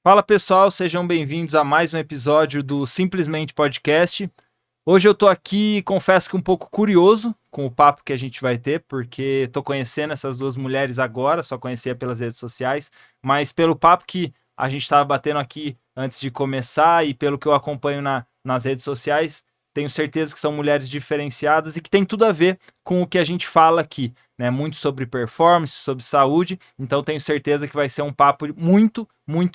Fala pessoal, sejam bem-vindos a mais um episódio do Simplesmente Podcast. Hoje eu tô aqui, confesso que um pouco curioso com o papo que a gente vai ter, porque tô conhecendo essas duas mulheres agora, só conhecia pelas redes sociais, mas pelo papo que a gente estava batendo aqui antes de começar e pelo que eu acompanho nas redes sociais, tenho certeza que são mulheres diferenciadas e que tem tudo a ver com o que a gente fala aqui, né? Muito sobre performance, sobre saúde, então tenho certeza que vai ser um papo muito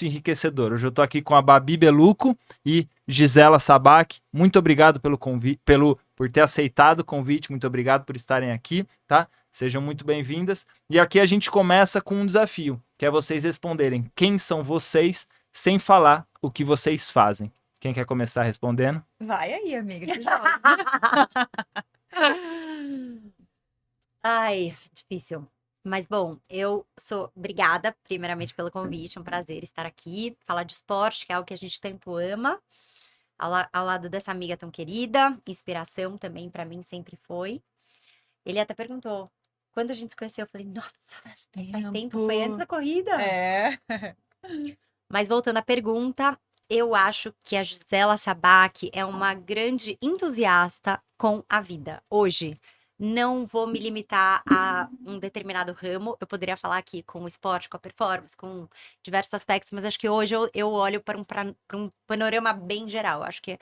enriquecedor. Hoje eu tô aqui com a Babi Beluco e Gisela Sabac. Muito obrigado pelo convite, por ter aceitado o convite, muito obrigado por estarem aqui, tá? Sejam muito bem-vindas. E aqui a gente começa com um desafio, que é vocês responderem quem são vocês sem falar o que vocês fazem. Quem quer começar respondendo? Vai aí, amiga, você joga. Ai, difícil. Mas bom, eu sou obrigada, primeiramente, pelo convite. É um prazer estar aqui, falar de esporte, que é algo que a gente tanto ama, ao lado dessa amiga tão querida, inspiração também pra mim sempre foi. Ele até perguntou, quando a gente se conheceu, eu falei, nossa, mas faz tempo, foi antes da corrida. É. Mas voltando à pergunta, eu acho que a Gisela Sabac é uma grande entusiasta com a vida. Hoje, não vou me limitar a um determinado ramo. Eu poderia falar aqui com o esporte, com a performance, com diversos aspectos, mas acho que hoje eu olho para um panorama bem geral. Acho que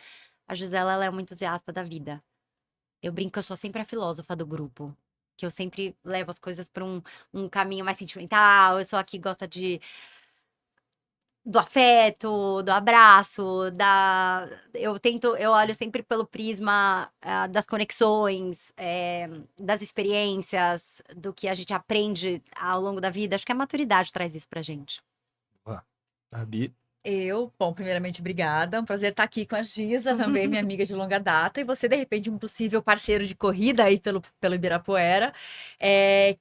a Gisela ela é uma entusiasta da vida. Eu brinco que eu sou sempre a filósofa do grupo. Que eu sempre levo as coisas para um caminho mais sentimental. Eu sou a que gosta do afeto, do abraço, eu olho sempre pelo prisma das conexões, das experiências, do que a gente aprende ao longo da vida. Acho que a maturidade traz isso pra gente. Babi. Bom, primeiramente, obrigada. Um prazer estar aqui com a Giza, também minha amiga de longa data. E você, de repente, um possível parceiro de corrida aí pelo Ibirapuera.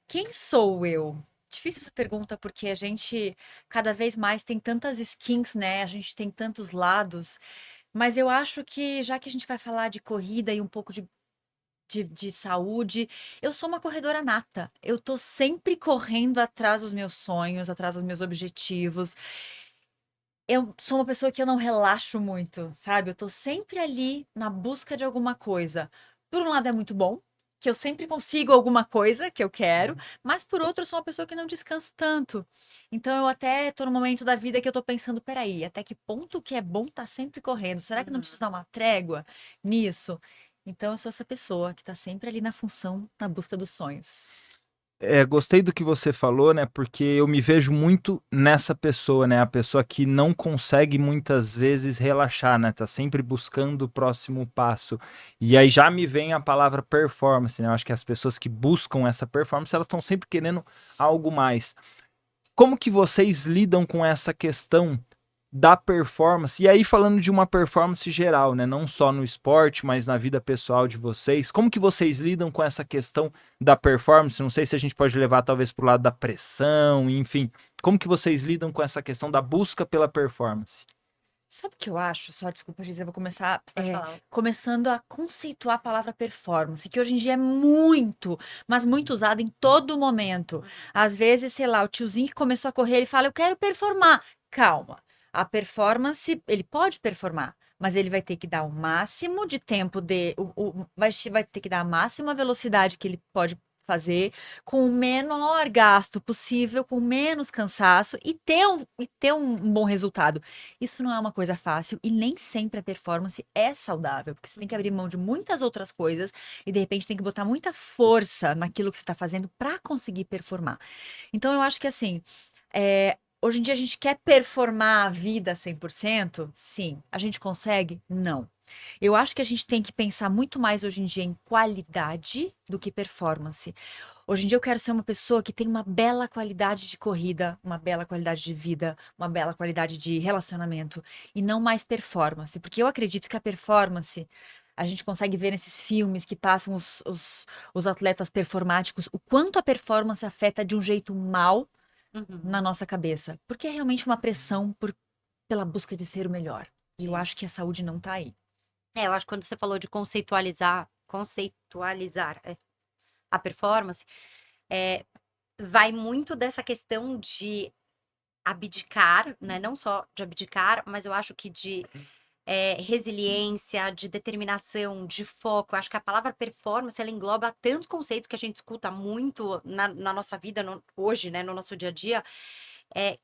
Quem sou eu? Difícil essa pergunta, porque a gente cada vez mais tem tantas skins, né? A gente tem tantos lados. Mas eu acho que, já que a gente vai falar de corrida e um pouco de saúde, eu sou uma corredora nata. Eu tô sempre correndo atrás dos meus sonhos, atrás dos meus objetivos. Eu sou uma pessoa que eu não relaxo muito, sabe? Eu tô sempre ali na busca de alguma coisa. Por um lado é muito bom, que eu sempre consigo alguma coisa que eu quero, mas por outro eu sou uma pessoa que não descanso tanto. Então eu até tô no momento da vida que eu tô pensando, peraí, até que ponto que é bom estar sempre correndo? Será que eu não preciso dar uma trégua nisso? Então eu sou essa pessoa que tá sempre ali na função, na busca dos sonhos. Gostei do que você falou, né? Porque eu me vejo muito nessa pessoa, né? A pessoa que não consegue muitas vezes relaxar, né? Tá sempre buscando o próximo passo. E aí já me vem a palavra performance, né? Eu acho que as pessoas que buscam essa performance, elas estão sempre querendo algo mais. Como que vocês lidam com essa questão da performance? E aí falando de uma performance geral, né, não só no esporte, mas na vida pessoal de vocês. Como que vocês lidam com essa questão da performance? Não sei se a gente pode levar talvez para o lado da pressão, enfim. Como que vocês lidam com essa questão da busca pela performance? Sabe o que eu acho? Só desculpa, Gisele, eu vou começar Pode falar. começando a conceituar a palavra performance, que hoje em dia é muito, mas muito usada em todo momento. Às vezes, sei lá, o tiozinho que começou a correr, ele fala, eu quero performar. Calma, a performance, ele pode performar, mas ele vai ter que dar o máximo de tempo vai ter que dar a máxima velocidade que ele pode fazer com o menor gasto possível, com menos cansaço e ter um bom resultado. Isso não é uma coisa fácil e nem sempre a performance é saudável, porque você tem que abrir mão de muitas outras coisas e de repente tem que botar muita força naquilo que você está fazendo para conseguir performar. Então eu acho que assim, hoje em dia a gente quer performar a vida 100%? Sim. A gente consegue? Não. Eu acho que a gente tem que pensar muito mais hoje em dia em qualidade do que performance. Hoje em dia eu quero ser uma pessoa que tem uma bela qualidade de corrida, uma bela qualidade de vida, uma bela qualidade de relacionamento e não mais performance, porque eu acredito que a performance a gente consegue ver nesses filmes que passam os atletas performáticos, o quanto a performance afeta de um jeito mal na Uhum, nossa cabeça, porque é realmente uma pressão pela busca de ser o melhor. E eu sim. acho que a saúde não tá aí. Eu acho que quando você falou de conceitualizar a performance, é, vai muito dessa questão de abdicar, né? Não só de abdicar, mas eu acho que de resiliência, de determinação, de foco. Eu acho que a palavra performance, ela engloba tantos conceitos que a gente escuta muito na nossa vida hoje, né? No nosso dia a dia,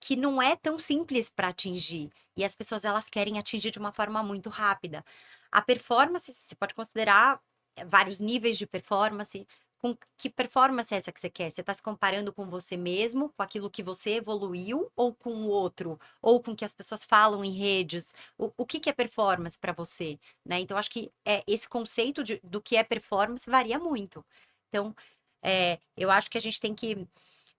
que não é tão simples para atingir. E as pessoas, elas querem atingir de uma forma muito rápida. A performance, você pode considerar vários níveis de performance. Com que performance é essa que você quer? Você está se comparando com você mesmo, com aquilo que você evoluiu, ou com o outro, ou com o que as pessoas falam em redes? O que que é performance para você? Né? Então, acho que esse conceito do que é performance varia muito. Então, eu acho que a gente tem que,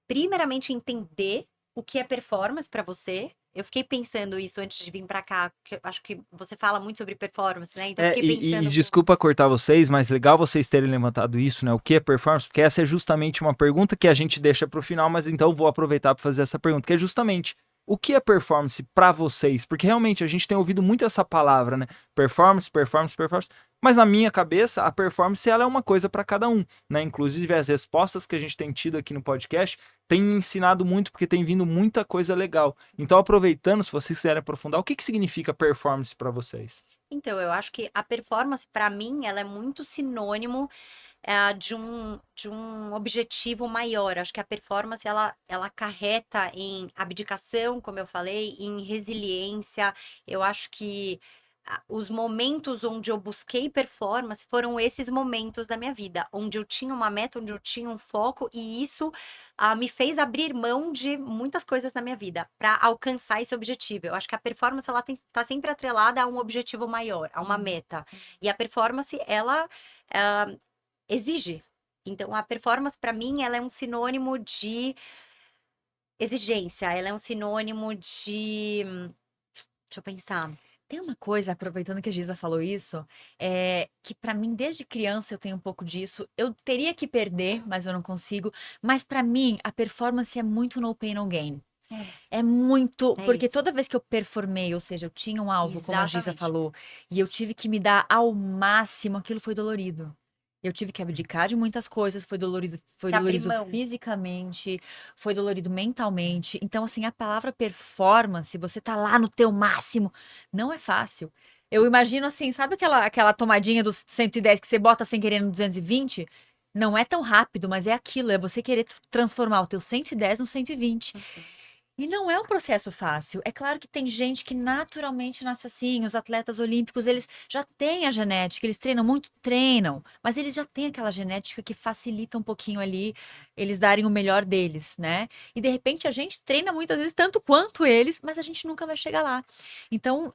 primeiramente, entender o que é performance para você. Eu fiquei pensando isso antes de vir para cá, porque eu acho que você fala muito sobre performance, né? Então, eu fiquei E pensando. desculpa cortar vocês, mas legal vocês terem levantado isso, né? O que é performance? Porque essa é justamente uma pergunta que a gente deixa para o final, mas então vou aproveitar para fazer essa pergunta, que é justamente o que é performance para vocês? Porque realmente a gente tem ouvido muito essa palavra, né? Performance, performance, performance. Mas na minha cabeça, a performance ela é uma coisa para cada um, né? Inclusive as respostas que a gente tem tido aqui no podcast têm me ensinado muito, porque tem vindo muita coisa legal. Então, aproveitando, se vocês quiserem aprofundar, o que significa performance para vocês? Então, eu acho que a performance, para mim, ela é muito sinônimo de um objetivo maior. Acho que a performance, ela acarreta em abdicação, como eu falei, em resiliência. Eu acho que os momentos onde eu busquei performance foram esses momentos da minha vida, onde eu tinha uma meta, onde eu tinha um foco, e isso me fez abrir mão de muitas coisas na minha vida para alcançar esse objetivo. Eu acho que a performance, ela tá sempre atrelada a um objetivo maior, a uma meta. E a performance, ela exige. Então, a performance, para mim, ela é um sinônimo de exigência, ela é um sinônimo de. Deixa eu pensar. Tem uma coisa, aproveitando que a Giza falou isso, que pra mim, desde criança, eu tenho um pouco disso. Eu teria que perder, mas eu não consigo. Mas pra mim, a performance é muito no pain, no gain. É muito, É porque isso. toda vez que eu performei, ou seja, eu tinha um alvo, como a Giza Exatamente. falou, e eu tive que me dar ao máximo, aquilo foi dolorido. Eu tive que abdicar de muitas coisas, foi Se abrir dolorido mão. fisicamente, foi dolorido mentalmente. Então, assim, a palavra performance, você tá lá no teu máximo, não é fácil. Eu imagino assim, sabe aquela tomadinha dos 110 que você bota sem querer no 220? Não é tão rápido, mas é aquilo, é você querer transformar o teu 110 no 120. E não é um processo fácil. É claro que tem gente que naturalmente nasce assim. Os atletas olímpicos, eles já têm a genética, eles treinam muito, treinam, mas eles já têm aquela genética que facilita um pouquinho ali eles darem o melhor deles, né? E de repente a gente treina muitas vezes tanto quanto eles, mas a gente nunca vai chegar lá. Então,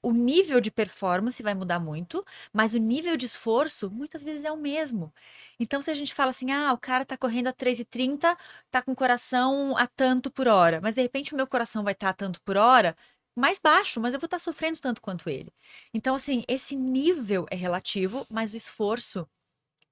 o nível de performance vai mudar muito, mas o nível de esforço muitas vezes é o mesmo. Então, se a gente fala assim, o cara tá correndo a 3:30, tá com o coração a tanto por hora, mas de repente o meu coração vai estar a tanto por hora mais baixo, mas eu vou estar sofrendo tanto quanto ele. Então, assim, esse nível é relativo, mas o esforço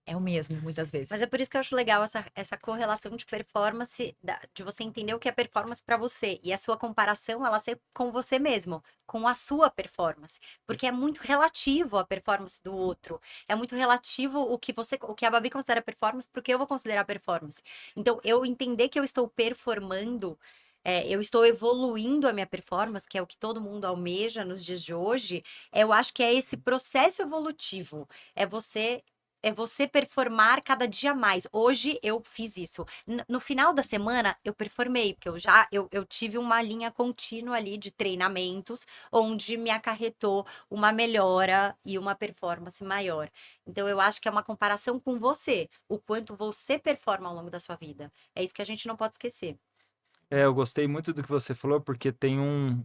é o mesmo, muitas Mas vezes. é por isso que eu acho legal essa correlação de performance, de você entender o que é performance para você. E a sua comparação, ela ser com você mesmo, com a sua performance. Porque é muito relativo a performance do outro. É muito relativo o que a Babi considera performance, porque eu vou considerar performance. Então, eu entender que eu estou performando. Eu estou evoluindo a minha performance, que é o que todo mundo almeja nos dias de hoje. Eu acho que é esse processo evolutivo. É você performar cada dia mais. Hoje eu fiz isso. No final da semana eu performei, porque eu tive uma linha contínua ali de treinamentos, onde me acarretou uma melhora e uma performance maior. Então eu acho que é uma comparação com você, o quanto você performa ao longo da sua vida. É isso que a gente não pode esquecer. Eu gostei muito do que você falou, porque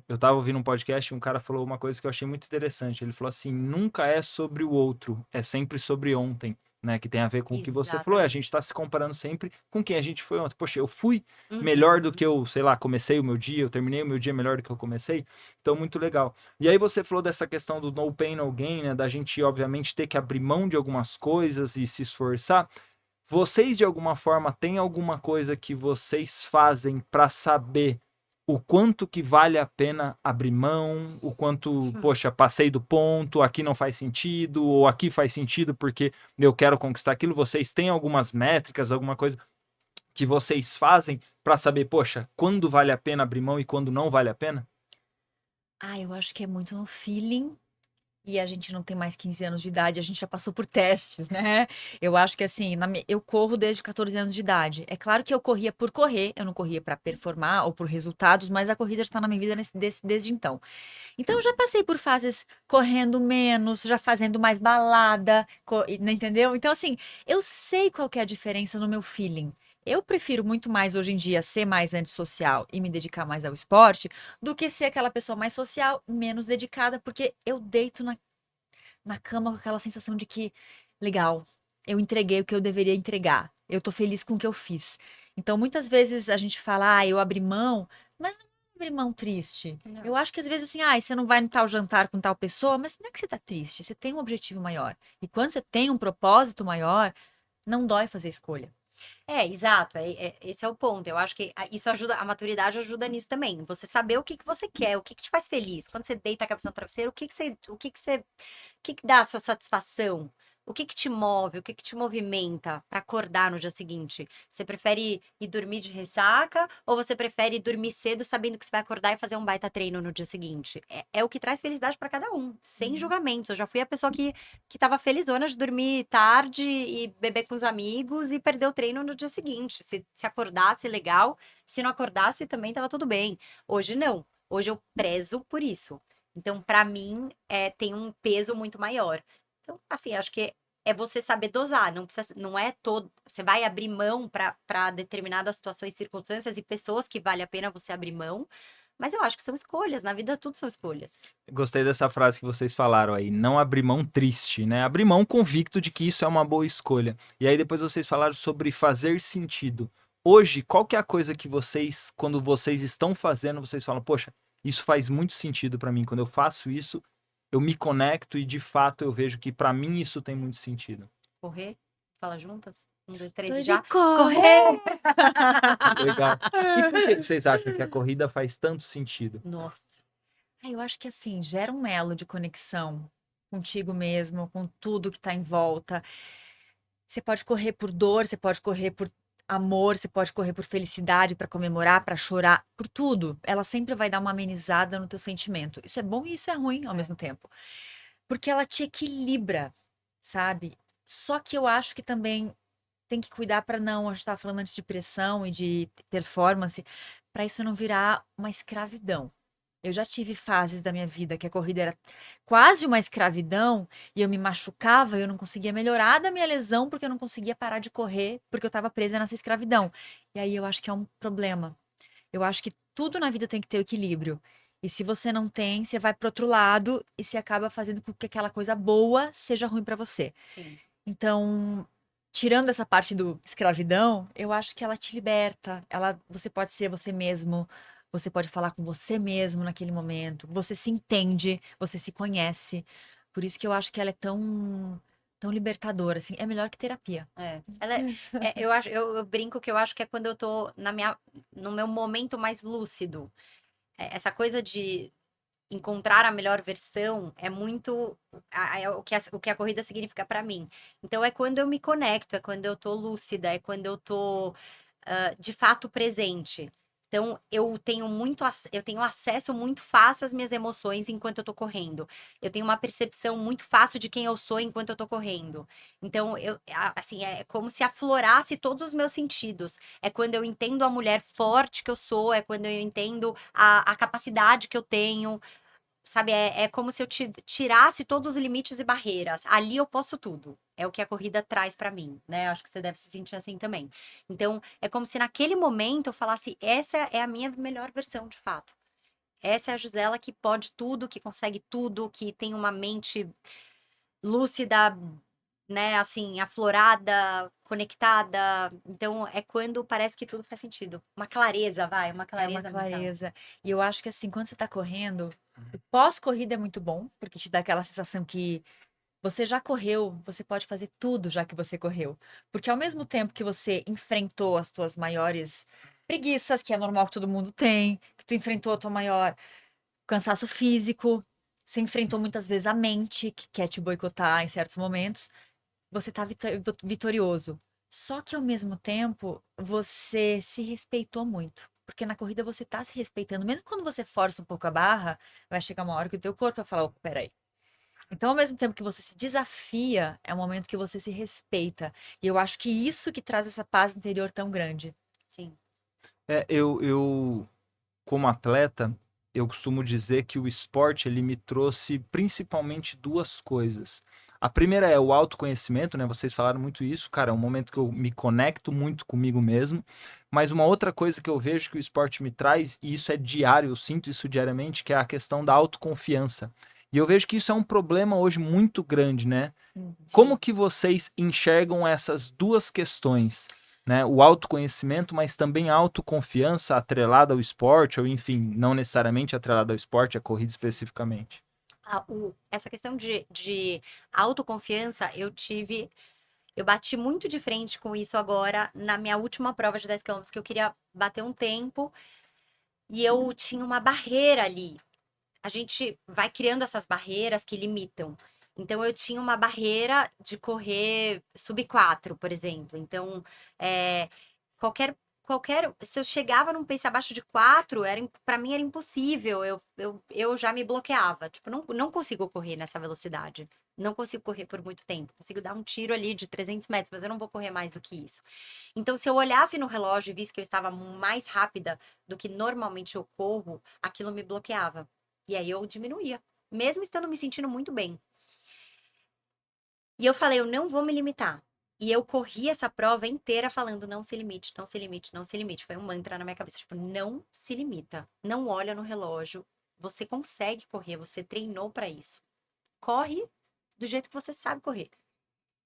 eu tava ouvindo um podcast e um cara falou uma coisa que eu achei muito interessante. Ele falou assim: nunca é sobre o outro, é sempre sobre ontem, né? Que tem a ver com o que você falou. A Exatamente. gente tá se comparando sempre com quem a gente foi ontem. Poxa, eu fui melhor do Uhum. que eu, sei lá, comecei o meu dia, eu terminei o meu dia melhor do que eu comecei. Então, muito legal. E aí você falou dessa questão do no pain, no gain, né? Da gente, obviamente, ter que abrir mão de algumas coisas e se esforçar. Vocês, de alguma forma, têm alguma coisa que vocês fazem para saber o quanto que vale a pena abrir mão, o quanto, poxa, passei do ponto, aqui não faz sentido, ou aqui faz sentido porque eu quero conquistar aquilo? Vocês têm algumas métricas, alguma coisa que vocês fazem pra saber, poxa, quando vale a pena abrir mão e quando não vale a pena? Eu acho que é muito no feeling. E a gente não tem mais 15 anos de idade, a gente já passou por testes, né? Eu acho que assim, eu corro desde 14 anos de idade. É claro que eu corria por correr, eu não corria para performar ou por resultados, mas a corrida já está na minha vida desde então. Então eu já passei por fases correndo menos, já fazendo mais balada, entendeu? Então assim, eu sei qual que é a diferença no meu feeling. Eu prefiro muito mais hoje em dia ser mais antissocial e me dedicar mais ao esporte do que ser aquela pessoa mais social, menos dedicada, porque eu deito na cama com aquela sensação de que, legal, eu entreguei o que eu deveria entregar. Eu tô feliz com o que eu fiz. Então, muitas vezes a gente fala, eu abri mão, mas não abri mão triste. Não. Eu acho que às vezes assim, você não vai em tal jantar com tal pessoa, mas não é que você tá triste, você tem um objetivo maior. E quando você tem um propósito maior, não dói fazer escolha. Exato. Esse é o ponto. Eu acho que isso ajuda, a maturidade ajuda nisso também. Você saber o que que você quer, o que que te faz feliz. Quando você deita a cabeça no travesseiro, o que que dá a sua satisfação? O que que te move? O que que te movimenta para acordar no dia seguinte? Você prefere ir dormir de ressaca ou você prefere dormir cedo sabendo que você vai acordar e fazer um baita treino no dia seguinte? É o que traz felicidade para cada um, sem julgamentos. Eu já fui a pessoa que tava felizona de dormir tarde e beber com os amigos e perder o treino no dia seguinte. Se acordasse, legal. Se não acordasse, também tava tudo bem. Hoje não. Hoje eu prezo por isso. Então, para mim, tem um peso muito maior. Então, assim, acho que é você saber dosar. Não precisa, não é todo. Você vai abrir mão para determinadas situações, circunstâncias e pessoas que vale a pena você abrir mão. Mas eu acho que são escolhas. Na vida, tudo são escolhas. Gostei dessa frase que vocês falaram aí, não abrir mão triste, né? Abrir mão convicto de que isso é uma boa escolha. E aí depois vocês falaram sobre fazer sentido. Hoje, qual que é a coisa que vocês, quando vocês estão fazendo, vocês falam, poxa, isso faz muito sentido pra mim. Quando eu faço isso, eu me conecto e de fato eu vejo que pra mim isso tem muito sentido. Correr? Fala juntas? 1, 2, 3 Tô e de já. correr! Legal. E por que que vocês acham que a corrida faz tanto sentido? Nossa. Eu acho que assim, gera um elo de conexão contigo mesmo, com tudo que tá em volta. Você pode correr por dor, você pode correr por amor, você pode correr por felicidade, para comemorar, para chorar, por tudo. Ela sempre vai dar uma amenizada no teu sentimento. Isso é bom e isso é ruim ao mesmo tempo. Porque ela te equilibra, sabe? Só que eu acho que também tem que cuidar para não, a gente estava falando antes de pressão e de performance, para isso não virar uma escravidão. Eu já tive fases da minha vida que a corrida era quase uma escravidão e eu me machucava, eu não conseguia melhorar da minha lesão porque eu não conseguia parar de correr porque eu estava presa nessa escravidão. E aí eu acho que é um problema. Eu acho que tudo na vida tem que ter equilíbrio. E se você não tem, você vai para outro lado e se acaba fazendo com que aquela coisa boa seja ruim para você. Sim. Então, tirando essa parte do escravidão, eu acho que ela te liberta. Você pode ser você mesmo, você pode falar com você mesmo naquele momento. Você se entende, você se conhece. Por isso que eu acho que ela é tão libertadora, assim. É melhor que terapia. Eu brinco que eu acho que é quando eu tô no meu momento mais lúcido. Essa coisa de encontrar a melhor versão é muito o que a corrida significa pra mim. Então é quando eu me conecto, é quando eu tô lúcida, é quando eu tô de fato presente. Então eu tenho acesso muito fácil às minhas emoções enquanto eu tô correndo. Eu tenho uma percepção muito fácil de quem eu sou enquanto eu tô correndo. Então assim, é como se aflorasse todos os meus sentidos. É quando eu entendo a mulher forte que eu sou, é quando eu entendo a capacidade que eu tenho. Sabe, é como se eu tirasse todos os limites e barreiras. Ali eu posso tudo. É o que a corrida traz pra mim, né? Acho que você deve se sentir assim também. Então, é como se naquele momento eu falasse: essa é a minha melhor versão, de fato. Essa é a Gisela que pode tudo, que consegue tudo, que tem uma mente lúcida, né? Assim, aflorada, conectada. Então, é quando parece que tudo faz sentido. Uma clareza, vai, uma É uma clareza mental. clareza. E eu acho que assim, quando você tá correndo, o pós-corrida é muito bom, porque te dá aquela sensação que você já correu, você pode fazer tudo já que você correu. Porque ao mesmo tempo que você enfrentou as tuas maiores preguiças, que é normal que todo mundo tem, que tu enfrentou a tua maior cansaço físico, você enfrentou muitas vezes a mente, que quer te boicotar em certos momentos, você tá vitorioso. Só que ao mesmo tempo, você se respeitou muito. Porque na corrida você tá se respeitando. Mesmo quando você força um pouco a barra, vai chegar uma hora que o teu corpo vai falar, "Opa, peraí." Então, ao mesmo tempo que você se desafia, é o momento que você se respeita. E eu acho que isso que traz essa paz interior tão grande. Sim. Eu, como atleta, eu costumo dizer que o esporte ele me trouxe principalmente duas coisas. A primeira é o autoconhecimento, né? Vocês falaram muito isso, cara, é um momento que eu me conecto muito comigo mesmo. Mas uma outra coisa que eu vejo que o esporte me traz, e isso é diário, eu sinto isso diariamente, que é a questão da autoconfiança. E eu vejo que isso é um problema hoje muito grande, né? Como que vocês enxergam essas duas questões? Né, o autoconhecimento, mas também a autoconfiança atrelada ao esporte, ou enfim, não necessariamente atrelada ao esporte, a corrida especificamente. Essa questão de autoconfiança, eu bati muito de frente com isso agora na minha última prova de 10 quilômetros, que eu queria bater um tempo e eu tinha uma barreira ali. A gente vai criando essas barreiras que limitam. Então, eu tinha uma barreira de correr sub 4, por exemplo. Então, é, se eu chegava num pace abaixo de 4, para mim era impossível. Eu já me bloqueava. Tipo, não consigo correr nessa velocidade. Não consigo correr por muito tempo. Consigo dar um tiro ali de 300 metros, mas eu não vou correr mais do que isso. Então, se eu olhasse no relógio e visse que eu estava mais rápida do que normalmente eu corro, aquilo me bloqueava. E aí eu diminuía, mesmo estando me sentindo muito bem. E eu falei, eu não vou me limitar. E eu corri essa prova inteira falando, não se limite, não se limite, não se limite. Foi um mantra na minha cabeça, tipo, não se limita. Não olha no relógio. Você consegue correr, você treinou pra isso. Corre do jeito que você sabe correr.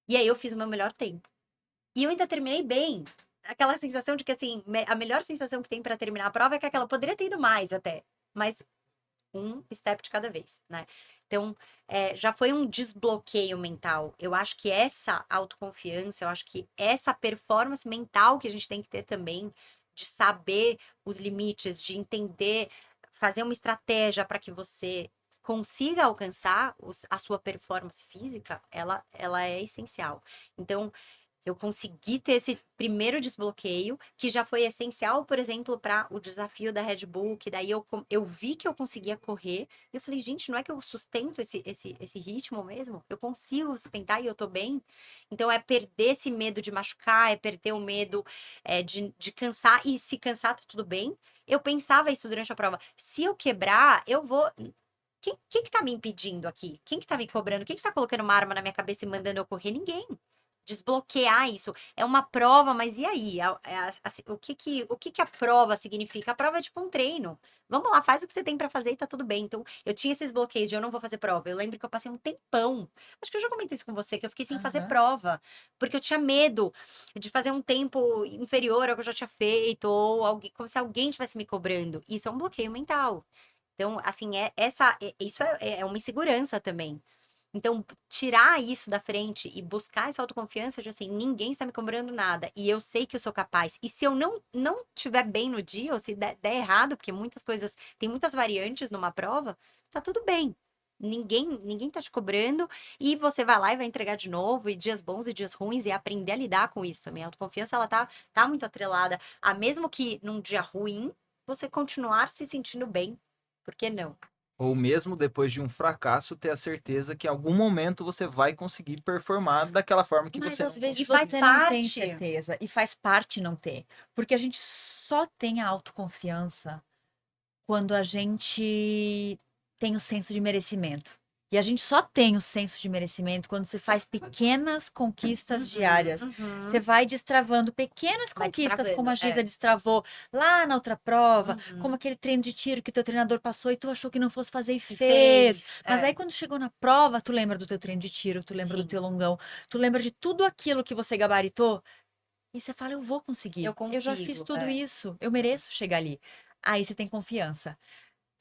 E aí eu fiz o meu melhor tempo. E eu ainda terminei bem. Aquela sensação de que, assim, a melhor sensação que tem pra terminar a prova é que aquela poderia ter ido mais até. Mas um step de cada vez, né? Então, já foi um desbloqueio mental. Eu acho que essa autoconfiança, eu acho que essa performance mental que a gente tem que ter também, de saber os limites, de entender, fazer uma estratégia para que você consiga alcançar a sua performance física, ela é essencial. Então, eu consegui ter esse primeiro desbloqueio, que já foi essencial, por exemplo, para o desafio da Red Bull, que daí eu vi que eu conseguia correr, e eu falei, gente, não é que eu sustento esse ritmo mesmo? Eu consigo sustentar e eu tô bem? Então, é perder esse medo de machucar, é perder o medo de cansar, e se cansar, tá tudo bem. Eu pensava isso durante a prova, se eu quebrar, eu vou... Quem que tá me impedindo aqui? Quem que tá me cobrando? Quem que tá colocando uma arma na minha cabeça e mandando eu correr? Ninguém. Desbloquear isso. É uma prova, mas e aí? O que que a prova significa? A prova é tipo um treino. Vamos lá, faz o que você tem pra fazer e tá tudo bem. Então, eu tinha esses bloqueios de eu não vou fazer prova. Eu lembro que eu passei um tempão. Acho que eu já comentei isso com você, que eu fiquei sem fazer prova. Porque eu tinha medo de fazer um tempo inferior ao que eu já tinha feito, ou alguém, como se alguém estivesse me cobrando. Isso é um bloqueio mental. Então, assim, isso é uma insegurança também. Então, tirar isso da frente e buscar essa autoconfiança de assim, ninguém está me cobrando nada e eu sei que eu sou capaz. E se eu não tiver bem no dia, ou se der errado, porque muitas coisas, tem muitas variantes numa prova, tá tudo bem. Ninguém tá te cobrando e você vai lá e vai entregar de novo, e dias bons e dias ruins, e aprender a lidar com isso também. A autoconfiança, ela tá muito atrelada a mesmo que num dia ruim, você continuar se sentindo bem. Por que não? Ou mesmo depois de um fracasso, ter a certeza que em algum momento você vai conseguir performar daquela forma que Mas você às não vezes E faz você não tem parte. certeza. E faz parte não ter. Porque a gente só tem a autoconfiança quando a gente tem o senso de merecimento. E a gente só tem o senso de merecimento quando você faz pequenas conquistas diárias. Você vai destravando pequenas Vai conquistas, como destravando, a Giza destravou lá na outra prova, como aquele treino de tiro que teu treinador passou e tu achou que não fosse fazer e fez. Mas aí quando chegou na prova, tu lembra do teu treino de tiro, tu lembra do Sim. teu longão, tu lembra de tudo aquilo que você gabaritou e você fala, eu vou conseguir. Eu Eu já fiz consigo, tudo isso, eu mereço chegar ali. Aí você tem confiança.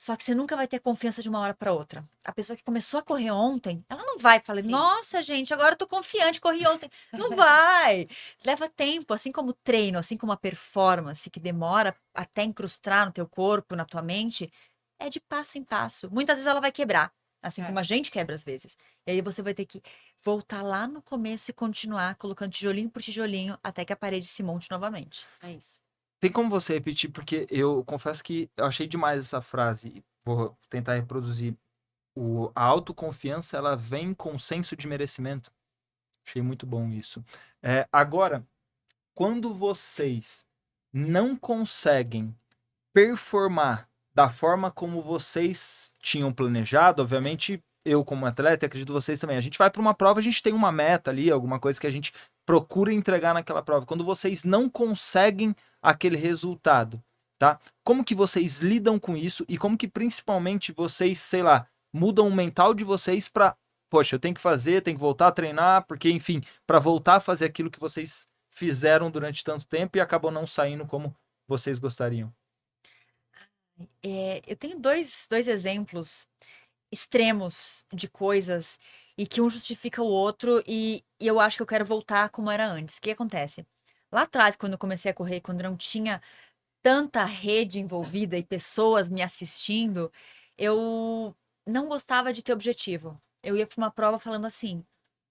Só que você nunca vai ter confiança de uma hora para outra. A pessoa que começou a correr ontem, ela não vai falar, Sim. nossa, gente, agora eu tô confiante, corri ontem. Não vai. Leva tempo, assim como o treino, assim como a performance, que demora até incrustar no teu corpo, na tua mente, é de passo em passo. Muitas vezes ela vai quebrar. Assim como a gente quebra às vezes. E aí você vai ter que voltar lá no começo e continuar colocando tijolinho por tijolinho até que a parede se monte novamente. É isso. Tem como você repetir? Porque eu confesso que eu achei demais essa frase. Vou tentar reproduzir. A autoconfiança, ela vem com senso de merecimento. Achei muito bom isso. Agora, quando vocês não conseguem performar da forma como vocês tinham planejado, obviamente, eu como atleta, acredito vocês também, a gente vai para uma prova, a gente tem uma meta ali, alguma coisa que a gente procura entregar naquela prova. Quando vocês não conseguem aquele resultado, tá? Como que vocês lidam com isso e como que principalmente vocês, sei lá, mudam o mental de vocês para, poxa, eu tenho que fazer, tenho que voltar a treinar, porque enfim, para voltar a fazer aquilo que vocês fizeram durante tanto tempo e acabou não saindo como vocês gostariam. Eu tenho dois exemplos extremos de coisas e que um justifica o outro e eu acho que eu quero voltar como era antes. O que acontece? Lá atrás, quando eu comecei a correr, quando não tinha tanta rede envolvida e pessoas me assistindo, eu não gostava de ter objetivo. Eu ia para uma prova falando assim: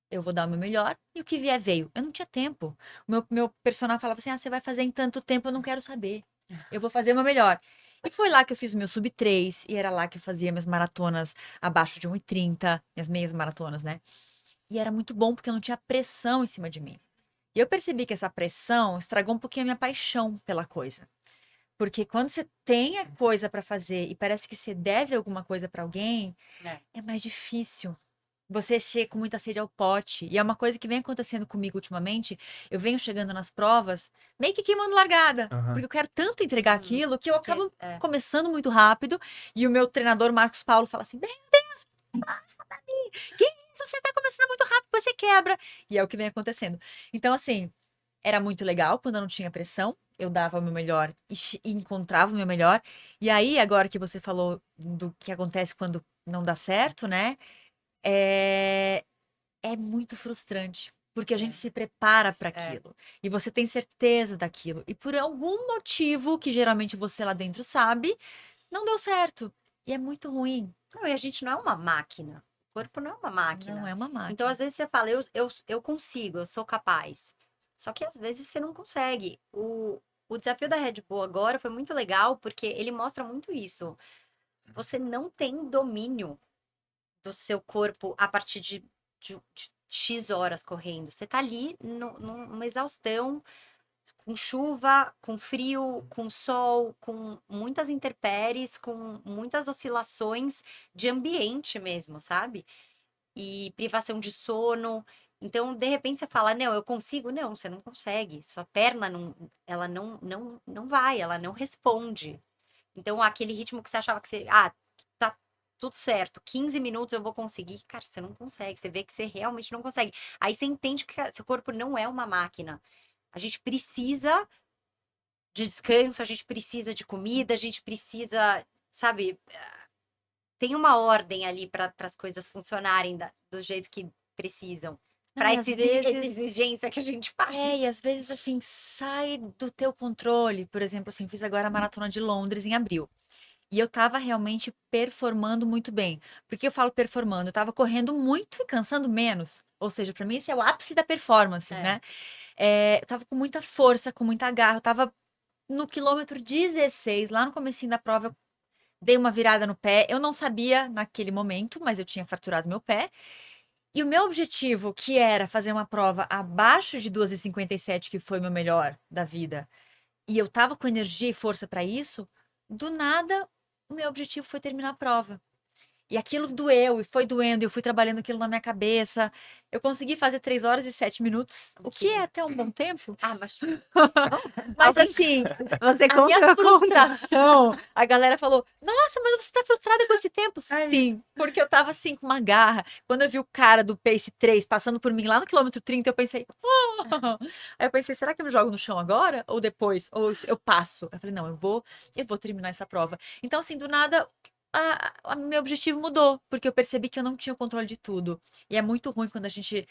eu vou dar o meu melhor e o que vier veio. Eu não tinha tempo. O meu personal falava assim: você vai fazer em tanto tempo, eu não quero saber. Eu vou fazer o meu melhor. E foi lá que eu fiz o meu sub-3, e era lá que eu fazia minhas maratonas abaixo de 1:30, minhas meias maratonas, né? E era muito bom porque eu não tinha pressão em cima de mim. E eu percebi que essa pressão estragou um pouquinho a minha paixão pela coisa. Porque quando você tem a coisa para fazer e parece que você deve alguma coisa para alguém, é mais difícil. Você chega com muita sede ao pote. E é uma coisa que vem acontecendo comigo ultimamente. Eu venho chegando nas provas, meio que queimando largada. Aham. Porque eu quero tanto entregar aquilo que eu Porque, acabo começando muito rápido. E o meu treinador, Marcos Paulo, fala assim: Meu Deus, que isso? Você tá começando muito rápido, depois você quebra. E é o que vem acontecendo. Então, assim, era muito legal quando eu não tinha pressão. Eu dava o meu melhor e encontrava o meu melhor. E aí, agora que você falou do que acontece quando não dá certo, né? É, é muito frustrante, porque a gente se prepara para aquilo e você tem certeza daquilo e por algum motivo que geralmente você lá dentro sabe, não deu certo e é muito ruim. Não, e a gente não é uma máquina. O corpo não é uma máquina. Não é uma máquina. Então, às vezes você fala, eu consigo, eu sou capaz. Só que às vezes você não consegue. O desafio da Red Bull agora foi muito legal, porque ele mostra muito isso. Você não tem domínio do seu corpo a partir de X horas correndo. Você tá ali numa exaustão, com chuva, com frio, com sol, com muitas intempéries, com muitas oscilações de ambiente mesmo, sabe? E privação de sono. Então, de repente, você fala, não, eu consigo. Não, você não consegue. Sua perna não, ela não vai, ela não responde. Então, aquele ritmo que você achava que você, tá tudo certo, 15 minutos eu vou conseguir. Cara, você não consegue, você vê que você realmente não consegue. Aí você entende que seu corpo não é uma máquina. A gente precisa de descanso, a gente precisa de comida, a gente precisa, sabe, tem uma ordem ali para as coisas funcionarem do jeito que precisam. Não, Para e essa às vezes exigência que a gente faz. e às vezes assim sai do teu controle. Por exemplo, assim, fiz agora a maratona de Londres em abril. E eu tava realmente performando muito bem. Por que eu falo performando? Eu tava correndo muito e cansando menos. Ou seja, pra mim esse é o ápice da performance, né? Eu tava com muita força, com muita garra. Eu tava no quilômetro 16, lá no comecinho da prova, eu dei uma virada no pé. Eu não sabia naquele momento, mas eu tinha fraturado meu pé. E o meu objetivo, que era fazer uma prova abaixo de 2:57, que foi meu melhor da vida, e eu tava com energia e força pra isso, do nada o meu objetivo foi terminar a prova. E aquilo doeu, e foi doendo, e eu fui trabalhando aquilo na minha cabeça. Eu consegui fazer 3 horas e 7 minutos, o que é até um bom tempo. Mas Mas alguém- assim, você a minha conta, frustração, a galera falou: Nossa, mas você tá frustrada com esse tempo? É Sim, porque eu tava assim com uma garra. Quando eu vi o cara do Pace 3 passando por mim lá no quilômetro 30, eu pensei: Aí eu pensei, será que eu me jogo no chão agora? Ou depois? Ou eu passo? Eu falei, não, eu vou terminar essa prova. Então, assim, do nada, meu objetivo mudou, porque eu percebi que eu não tinha o controle de tudo. E é muito ruim quando a gente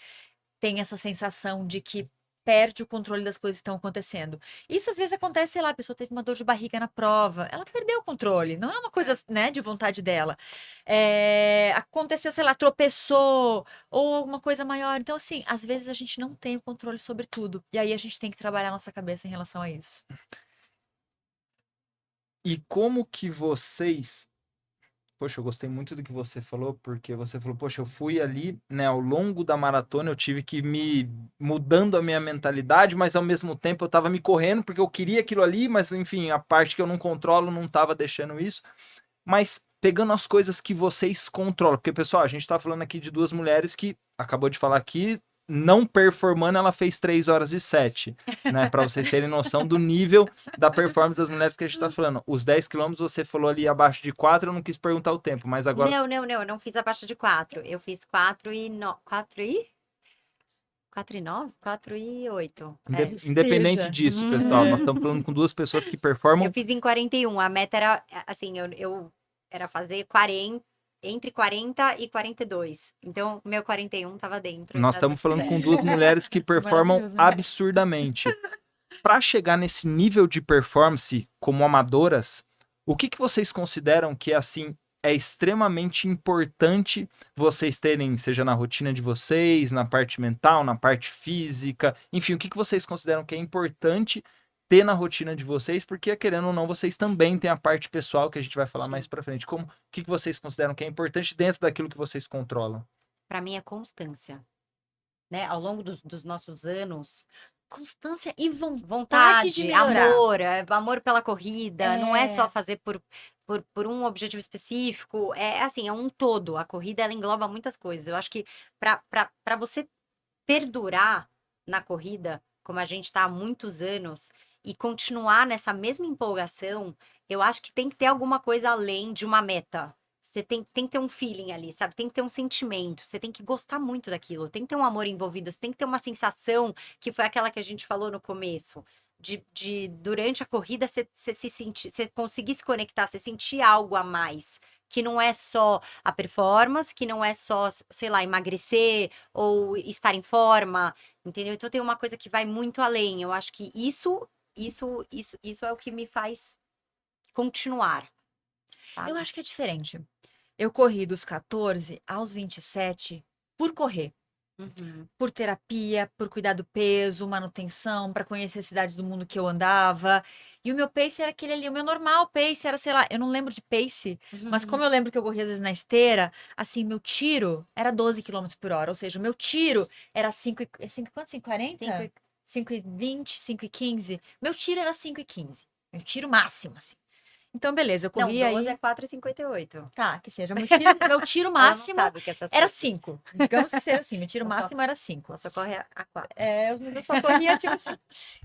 tem essa sensação de que perde o controle das coisas que estão acontecendo. Isso às vezes acontece, sei lá, a pessoa teve uma dor de barriga na prova, ela perdeu o controle, não é uma coisa, né, de vontade dela. Aconteceu, sei lá, tropeçou ou alguma coisa maior. Então, assim, às vezes a gente não tem o controle sobre tudo. E aí a gente tem que trabalhar a nossa cabeça em relação a isso. E como que vocês. Poxa, eu gostei muito do que você falou, porque você falou, poxa, eu fui ali, né, ao longo da maratona, eu tive que me mudando a minha mentalidade, mas ao mesmo tempo eu tava me correndo porque eu queria aquilo ali, mas enfim, a parte que eu não controlo não tava deixando isso. Mas pegando as coisas que vocês controlam, porque pessoal, a gente tá falando aqui de duas mulheres que acabou de falar aqui, não performando, ela fez 3 horas e 7, né? Para vocês terem noção do nível da performance das mulheres que a gente tá falando. Os 10 quilômetros você falou ali abaixo de 4, eu não quis perguntar o tempo, mas agora. Não, eu não fiz abaixo de 4. Eu fiz 4 e 9. 4 e? 4 e 9? 4 e 8. Independente Seja. disso, pessoal, nós estamos falando com duas pessoas que performam. Eu fiz em 41. A meta era, assim, eu era fazer 40, entre 40 e 42. Então, meu 41 tava dentro. Nós estamos falando com duas mulheres que performam Maravilhoso, né? absurdamente. Para chegar nesse nível de performance como amadoras, o que vocês consideram que assim é extremamente importante vocês terem, seja na rotina de vocês, na parte mental, na parte física, enfim, o que vocês consideram que é importante ter na rotina de vocês, porque querendo ou não, vocês também têm a parte pessoal que a gente vai falar mais para frente. Como, o que vocês consideram que é importante dentro daquilo que vocês controlam? Para mim é constância, né? Ao longo dos nossos anos, Constância e vontade de vontade, melhorar. amor pela corrida, não é só É. fazer por um objetivo específico, é assim, é um todo. A corrida, ela engloba muitas coisas. Eu acho que para você perdurar na corrida, como a gente está há muitos anos, e continuar nessa mesma empolgação, eu acho que tem que ter alguma coisa além de uma meta. Você tem que ter um feeling ali, sabe? Tem que ter um sentimento, você tem que gostar muito daquilo, tem que ter um amor envolvido, você tem que ter uma sensação que foi aquela que a gente falou no começo. De durante a corrida você se sentir, você conseguir se conectar, você sentir algo a mais, que não é só a performance, que não é só, sei lá, emagrecer ou estar em forma, entendeu? Então tem uma coisa que vai muito além. Eu acho que isso é o que me faz continuar, sabe? Eu acho que é diferente. Eu corri dos 14 aos 27 por correr. Uhum. Por terapia, por cuidar do peso, manutenção, para conhecer as cidades do mundo que eu andava. E o meu pace era aquele ali, o meu normal pace era, sei lá, eu não lembro de pace, mas como eu lembro que eu corria às vezes na esteira, assim, meu tiro era 12 quilômetros por hora, ou seja, o meu tiro era 5 e, 5 quanto? 5,40? 5,20, 5,15. Meu tiro era 5,15. Meu tiro máximo, assim. Então, beleza, eu Não, corria 12 aí. é 4,58. Tá, que seja. Meu tiro Ela não máximo sabe o que é essas era coisas. 5. Digamos que seja assim. Meu tiro Ela só- máximo era 5. Ela só corre a 4. Eu só corria, tipo assim.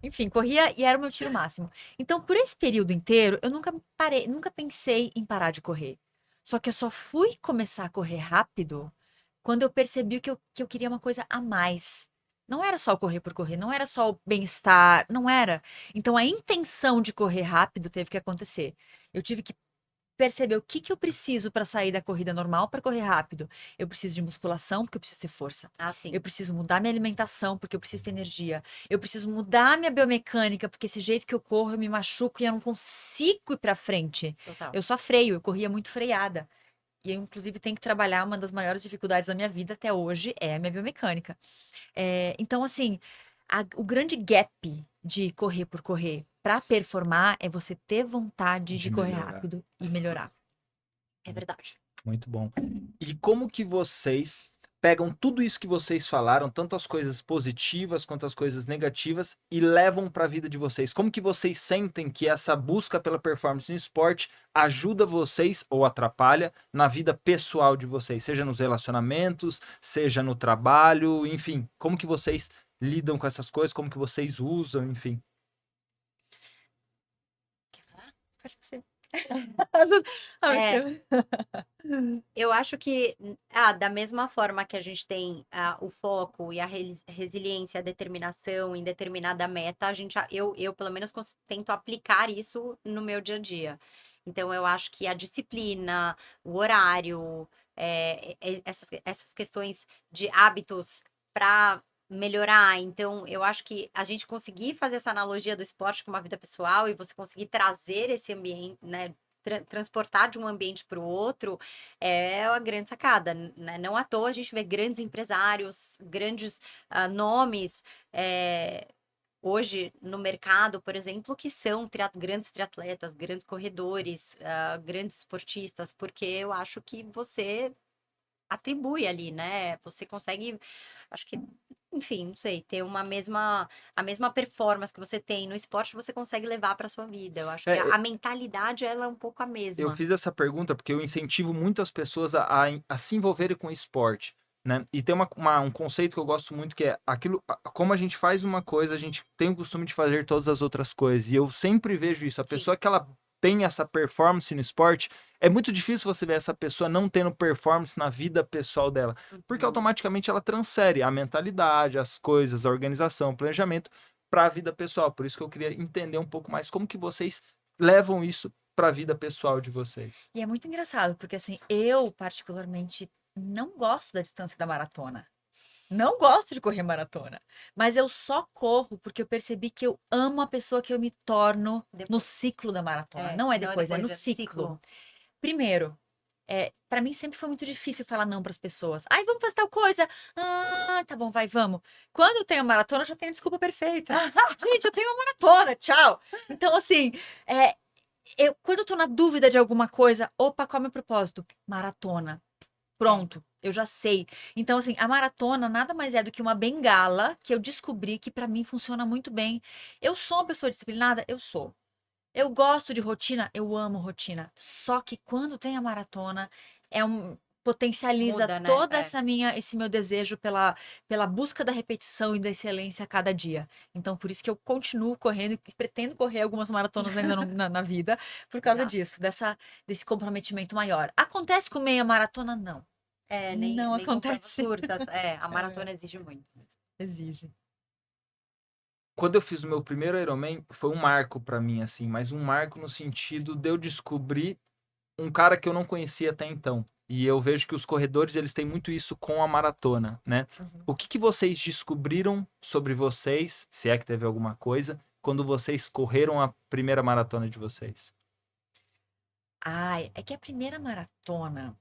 Enfim, corria e era o meu tiro máximo. Então, por esse período inteiro, eu nunca parei, nunca pensei em parar de correr. Só que eu só fui começar a correr rápido quando eu percebi que eu queria uma coisa a mais. Não era só o correr por correr, não era só o bem-estar, não era. Então, a intenção de correr rápido teve que acontecer. Eu tive que perceber o que eu preciso para sair da corrida normal para correr rápido. Eu preciso de musculação, porque eu preciso ter força. Ah, sim. Eu preciso mudar minha alimentação, porque eu preciso ter energia. Eu preciso mudar minha biomecânica, porque esse jeito que eu corro, eu me machuco e eu não consigo ir para frente. Total. Eu só freio, eu corria muito freada. E eu, inclusive, tenho que trabalhar. Uma das maiores dificuldades da minha vida até hoje é a minha biomecânica. Então, assim, o grande gap de correr por correr para performar é você ter vontade de correr melhorar. rápido e melhorar. É verdade. Muito bom. E como que vocês pegam tudo isso que vocês falaram, tanto as coisas positivas quanto as coisas negativas, e levam para a vida de vocês? Como que vocês sentem que essa busca pela performance no esporte ajuda vocês ou atrapalha na vida pessoal de vocês, seja nos relacionamentos, seja no trabalho, enfim, como que vocês lidam com essas coisas, como que vocês usam, enfim. Quer falar? Pode ser. Eu acho que, da mesma forma que a gente tem o foco e a resiliência, a determinação em determinada meta, eu pelo menos tento aplicar isso no meu dia a dia. Então, eu acho que a disciplina, o horário, essas questões de hábitos para melhorar. Então, eu acho que a gente conseguir fazer essa analogia do esporte com uma vida pessoal e você conseguir trazer esse ambiente, né? Transportar de um ambiente para o outro é a grande sacada, né? Não à toa a gente vê grandes empresários, grandes nomes hoje no mercado, por exemplo, que são grandes triatletas, grandes corredores, grandes esportistas, porque eu acho que você atribui ali, né? Você consegue, acho que, enfim, não sei, ter a mesma performance que você tem no esporte, você consegue levar para sua vida. Eu acho que É, a mentalidade ela é um pouco a eu mesma. fiz essa pergunta porque eu incentivo muito as pessoas a se envolverem com esporte, né? E tem um conceito que eu gosto muito que é aquilo, como a gente faz uma coisa, a gente tem o costume de fazer todas as outras coisas. E eu sempre vejo isso. A Sim. pessoa que ela tem essa performance no esporte, é muito difícil você ver essa pessoa não tendo performance na vida pessoal dela, porque Uhum. automaticamente ela transfere a mentalidade, as coisas, a organização, o planejamento para a vida pessoal. Por isso que eu queria entender um pouco mais como que vocês levam isso para a vida pessoal de vocês. E é muito engraçado, porque assim, eu particularmente não gosto da distância da maratona. Não gosto de correr maratona. Mas eu só corro porque eu percebi que eu amo a pessoa que eu me torno no Depois. ciclo da maratona. Não é depois, é no é ciclo. Primeiro, para mim sempre foi muito difícil falar não para as pessoas. Ai, vamos fazer tal coisa. Ah, tá bom, vai, vamos. Quando eu tenho maratona, eu já tenho a desculpa perfeita. Gente, eu tenho uma maratona, tchau. Então, assim, quando eu tô na dúvida de alguma coisa, opa, qual é o meu propósito? Maratona. Pronto, eu já sei. Então, assim, a maratona nada mais é do que uma bengala que eu descobri que pra mim funciona muito bem. Eu sou uma pessoa disciplinada? Eu sou. Eu gosto de rotina? Eu amo rotina. Só que quando tem a maratona, potencializa Muda, né? toda esse meu desejo pela busca da repetição e da excelência a cada dia. Então, por isso que eu continuo correndo e pretendo correr algumas maratonas ainda na vida, por causa Exato. disso, desse comprometimento maior. Acontece com meia maratona? Não. Não Nem com provas acontece. curtas. A É, maratona exige muito mesmo. exige. Quando eu fiz o meu primeiro Ironman, foi um marco para mim, assim, mas um marco no sentido de eu descobrir um cara que eu não conhecia até então. E eu vejo que os corredores, eles têm muito isso com a maratona, né? Uhum. O que que vocês descobriram sobre vocês, se é que teve alguma coisa, quando vocês correram a primeira maratona de vocês? Ai, é que a primeira maratona,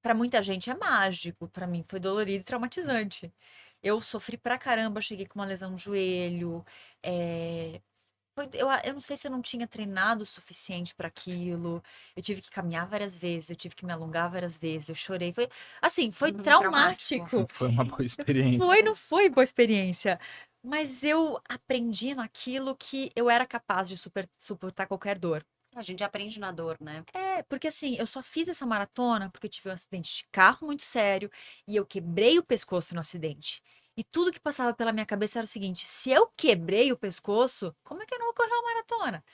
para muita gente é mágico, para mim foi dolorido e traumatizante. Eu sofri pra caramba, cheguei com uma lesão no joelho. Eu não sei se eu não tinha treinado o suficiente para aquilo. Eu tive que caminhar várias vezes, eu tive que me alongar várias vezes, eu chorei. Foi assim, foi Traumático. traumático. Foi uma boa experiência. Não foi boa experiência. Mas eu aprendi naquilo que eu era capaz de suportar qualquer dor. A gente aprende na dor, né? Porque assim, eu só fiz essa maratona porque eu tive um acidente de carro muito sério e eu quebrei o pescoço no acidente. E tudo que passava pela minha cabeça era o seguinte: se eu quebrei o pescoço, como é que eu não vou correr uma maratona?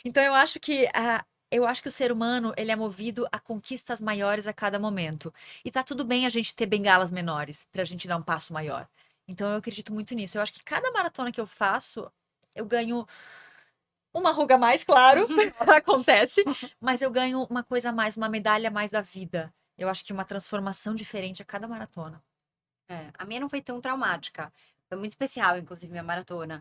Então eu acho que o ser humano, ele é movido a conquistas maiores a cada momento. E tá tudo bem a gente ter bengalas menores pra gente dar um passo maior. Então eu acredito muito nisso. Eu acho que cada maratona que eu faço, eu ganho uma ruga a mais, claro, acontece, mas eu ganho uma coisa a mais, uma medalha a mais da vida. Eu acho que uma transformação diferente a cada maratona. A minha não foi tão traumática. Foi muito especial, inclusive, minha maratona.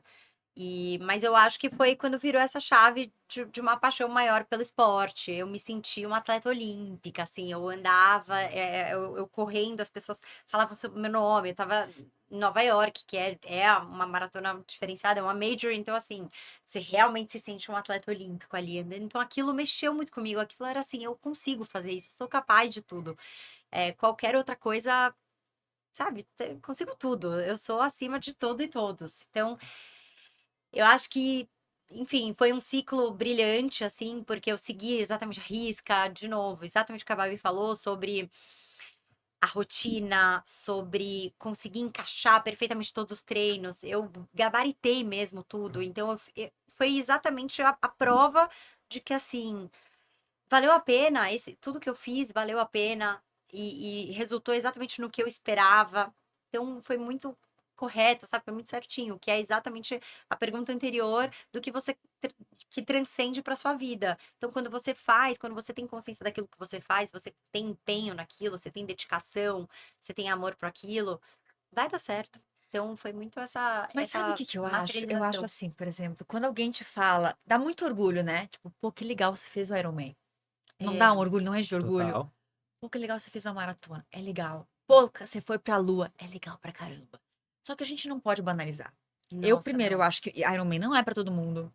Mas eu acho que foi quando virou essa chave de uma paixão maior pelo esporte. Eu me senti uma atleta olímpica, assim, eu andava, eu correndo, as pessoas falavam sobre o meu nome, eu tava em Nova York, que é uma maratona diferenciada, é uma major, então assim, você realmente se sente um atleta olímpico ali andando. Então aquilo mexeu muito comigo, aquilo era assim, eu consigo fazer isso, eu sou capaz de tudo. Qualquer outra coisa, sabe, consigo tudo, eu sou acima de tudo e todos. Então, eu acho que, enfim, foi um ciclo brilhante, assim, porque eu segui exatamente a risca, de novo, exatamente o que a Babi falou sobre a rotina, sobre conseguir encaixar perfeitamente todos os treinos. Eu gabaritei mesmo tudo, então foi exatamente a prova de que, assim, valeu a pena, tudo que eu fiz valeu a pena e resultou exatamente no que eu esperava. Então foi muito correto, sabe? Foi muito certinho, que é exatamente a pergunta anterior do que você que transcende para sua vida. Então quando você tem consciência daquilo que você faz, você tem empenho naquilo, você tem dedicação, você tem amor para aquilo, vai dar certo. Então foi muito essa Mas sabe o essa que eu acho? Eu acho materialização. assim, por exemplo, quando alguém te fala, dá muito orgulho, né? Tipo, pô, que legal você fez o Iron Man. Não dá um É, orgulho, não é de orgulho? Total. Pô, que legal você fez uma maratona. É legal. Pô, você foi pra lua. É legal pra caramba. Só que a gente não pode banalizar. nossa, Primeiro, eu não. acho que Iron Man não é pra todo mundo.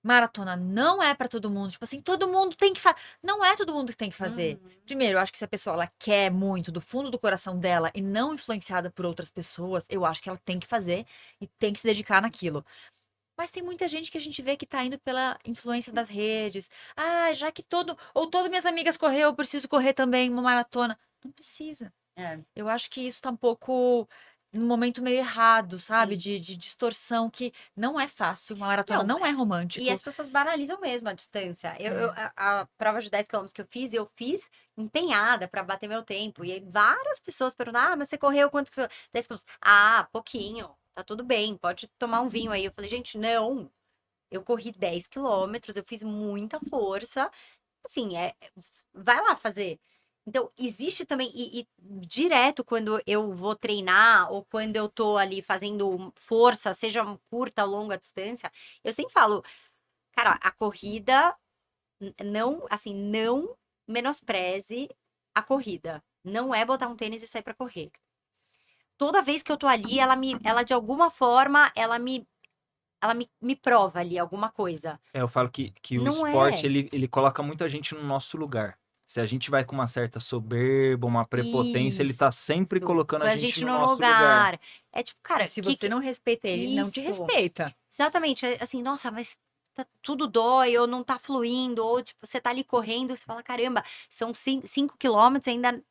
Maratona não é pra todo mundo. Tipo assim, todo mundo tem que fazer. Não é todo mundo que tem que fazer. Uhum. Primeiro, eu acho que se a pessoa ela quer muito do fundo do coração dela e não influenciada por outras pessoas, eu acho que ela tem que fazer e tem que se dedicar naquilo. Mas tem muita gente que a gente vê que tá indo pela influência das redes. Ah, já que todas minhas amigas correu, eu preciso correr também uma maratona. Não precisa. É, Eu acho que isso tá um pouco num momento meio errado, sabe? sim. De distorção que não é fácil. Uma maratona Não, não é e romântico. as pessoas banalizam mesmo a distância. É. A prova de 10 quilômetros que eu fiz empenhada para bater meu tempo. E aí várias pessoas perguntaram: ah, mas você correu quanto que você... 10 quilômetros. Ah, pouquinho. Tá tudo bem, pode tomar um vinho aí. Eu falei, gente, não. Eu corri 10 quilômetros, eu fiz muita força. Assim, vai lá fazer. Então, existe também, e direto quando eu vou treinar, ou quando eu tô ali fazendo força, seja curta ou longa distância, eu sempre falo, cara, a corrida, não, assim, não menospreze a corrida. Não é botar um tênis e sair pra correr. Toda vez que eu tô ali, ela de alguma forma, me prova ali alguma coisa. É, eu falo que o Não esporte, é ele coloca muito a gente no nosso lugar. Se a gente vai com uma certa soberba, uma prepotência, ele tá sempre isso, colocando a põe a gente gente no no nosso lugar. lugar. É tipo, E cara, se você não respeita ele, ele não te isso. respeita. Exatamente, assim, nossa, mas tudo dói, ou não tá fluindo, ou tipo, você tá ali correndo, você fala, caramba, são 5 quilômetros, ainda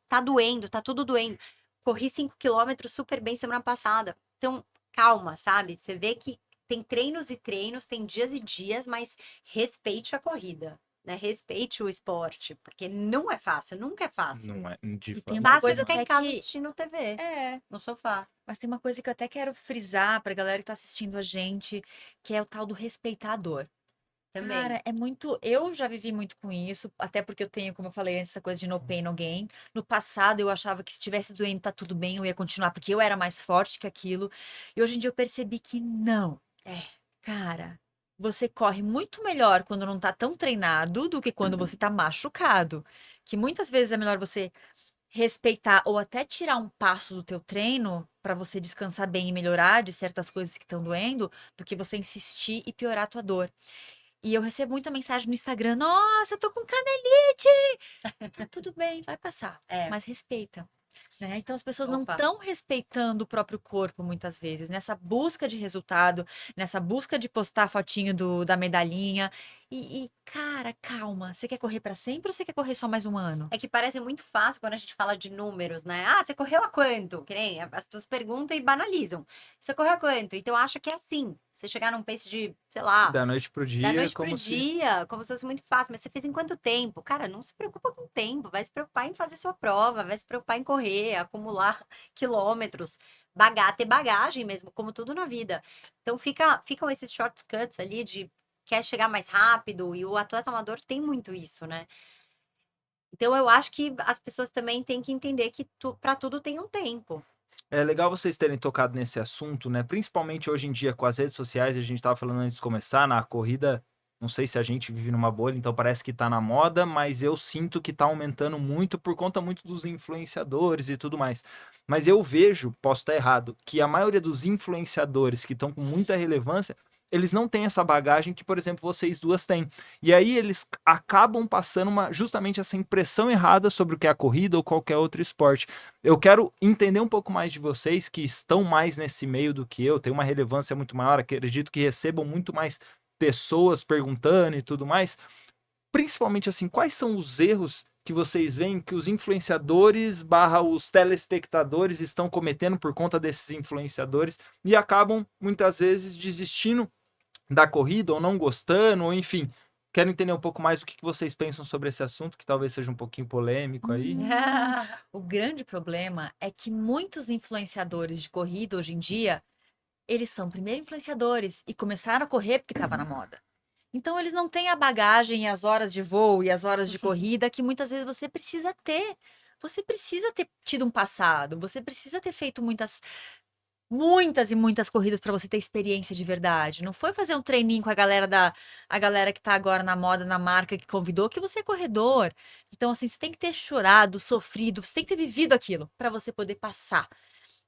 tá doendo, tá tudo doendo. Corri 5 quilômetros super bem semana passada. Então, calma, sabe? Você vê que tem treinos e treinos, tem dias e dias, mas respeite a corrida, né? Respeite o esporte, porque não é fácil, nunca é fácil. Não é, de E tem forma uma Fácil é coisa ficar alguma. em até casa que. assistindo TV, É. no sofá. Mas tem uma coisa que eu até quero frisar pra galera que tá assistindo a gente, que é o tal do respeitador. Também. Cara, é muito. Eu já vivi muito com isso, até porque eu tenho, como eu falei antes, essa coisa de no pain, no gain. No passado, eu achava que se estivesse doendo, tá tudo bem, eu ia continuar, porque eu era mais forte que aquilo. E hoje em dia eu percebi que não. É. Cara, você corre muito melhor quando não tá tão treinado do que quando você tá machucado. Que muitas vezes é melhor você respeitar ou até tirar um passo do teu treino para você descansar bem e melhorar de certas coisas que estão doendo, do que você insistir e piorar a tua dor. E eu recebo muita mensagem no Instagram: Nossa, eu tô com canelite! Tá tudo bem, vai passar, É. mas respeita. Né? Então as pessoas não Opa. estão respeitando o próprio corpo muitas vezes, nessa busca de resultado, nessa busca de postar a fotinho da medalhinha. Cara, calma, você quer correr para sempre ou você quer correr só mais um ano? É que parece muito fácil quando a gente fala de números, né? Ah, você correu a quanto? Que nem as pessoas perguntam e banalizam. Você correu a quanto? Então acha que é assim. Você chegar num pace de, sei lá, Da noite pro da dia, noite pro como se. dia, como se fosse muito fácil. Mas você fez em quanto tempo? Cara, não se preocupa com o tempo. Vai se preocupar em fazer sua prova, vai se preocupar em correr, acumular quilômetros, ter bagagem mesmo, como tudo na vida. Então ficam esses shortcuts ali de quer chegar mais rápido e o atleta amador tem muito isso, né? Então eu acho que as pessoas também têm que entender que para tudo tem um tempo. É legal vocês terem tocado nesse assunto, né? Principalmente hoje em dia com as redes sociais, a gente tava falando antes de começar, na corrida, não sei se a gente vive numa bolha, então parece que tá na moda, mas eu sinto que tá aumentando muito por conta muito dos influenciadores e tudo mais. Mas eu vejo, posso estar errado, que a maioria dos influenciadores que estão com muita relevância, eles não têm essa bagagem que, por exemplo, vocês duas têm. E aí eles acabam passando justamente essa impressão errada sobre o que é a corrida ou qualquer outro esporte. Eu quero entender um pouco mais de vocês que estão mais nesse meio do que eu, tem uma relevância muito maior, acredito que recebam muito mais pessoas perguntando e tudo mais. Principalmente assim, quais são os erros que vocês veem que os influenciadores barra os telespectadores estão cometendo por conta desses influenciadores e acabam muitas vezes desistindo da corrida ou não gostando, ou enfim. Quero entender um pouco mais o que vocês pensam sobre esse assunto, que talvez seja um pouquinho polêmico aí. O grande problema é que muitos influenciadores de corrida hoje em dia, eles são primeiro influenciadores e começaram a correr porque estava na moda. Então eles não têm a bagagem e as horas de voo e as horas de corrida que muitas vezes você precisa ter. Você precisa ter tido um passado, você precisa ter feito muitas muitas e muitas corridas para você ter experiência de verdade. Não foi fazer um treininho com a galera que tá agora na moda, na marca que convidou, que você é corredor. Então, assim, você tem que ter chorado, sofrido, você tem que ter vivido aquilo para você poder passar.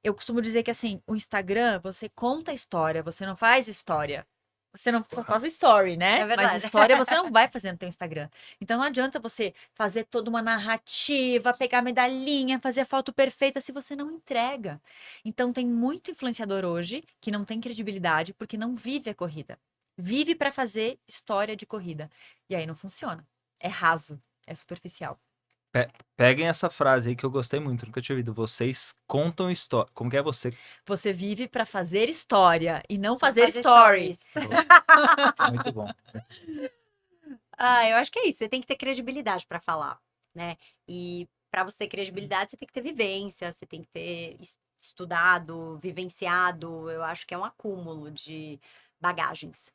Eu costumo dizer que, assim, o Instagram, você conta a história, você não faz história. Você não só faz story, né? É Mas verdade. história você não vai fazer no teu Instagram. Então não adianta você fazer toda uma narrativa, pegar a medalhinha, fazer a foto perfeita se você não entrega. Então tem muito influenciador hoje que não tem credibilidade porque não vive a corrida. Vive para fazer história de corrida. E aí não funciona. É raso, é superficial. Peguem essa frase aí que eu gostei muito, nunca tinha ouvido. Vocês contam história. Como que é você? Você vive para fazer história e não Não fazer fazer story. stories. Muito bom. Eu acho que é isso. Você tem que ter credibilidade para falar, né? E para você ter credibilidade, você tem que ter vivência, você tem que ter estudado, vivenciado. Eu acho que é um acúmulo de bagagens.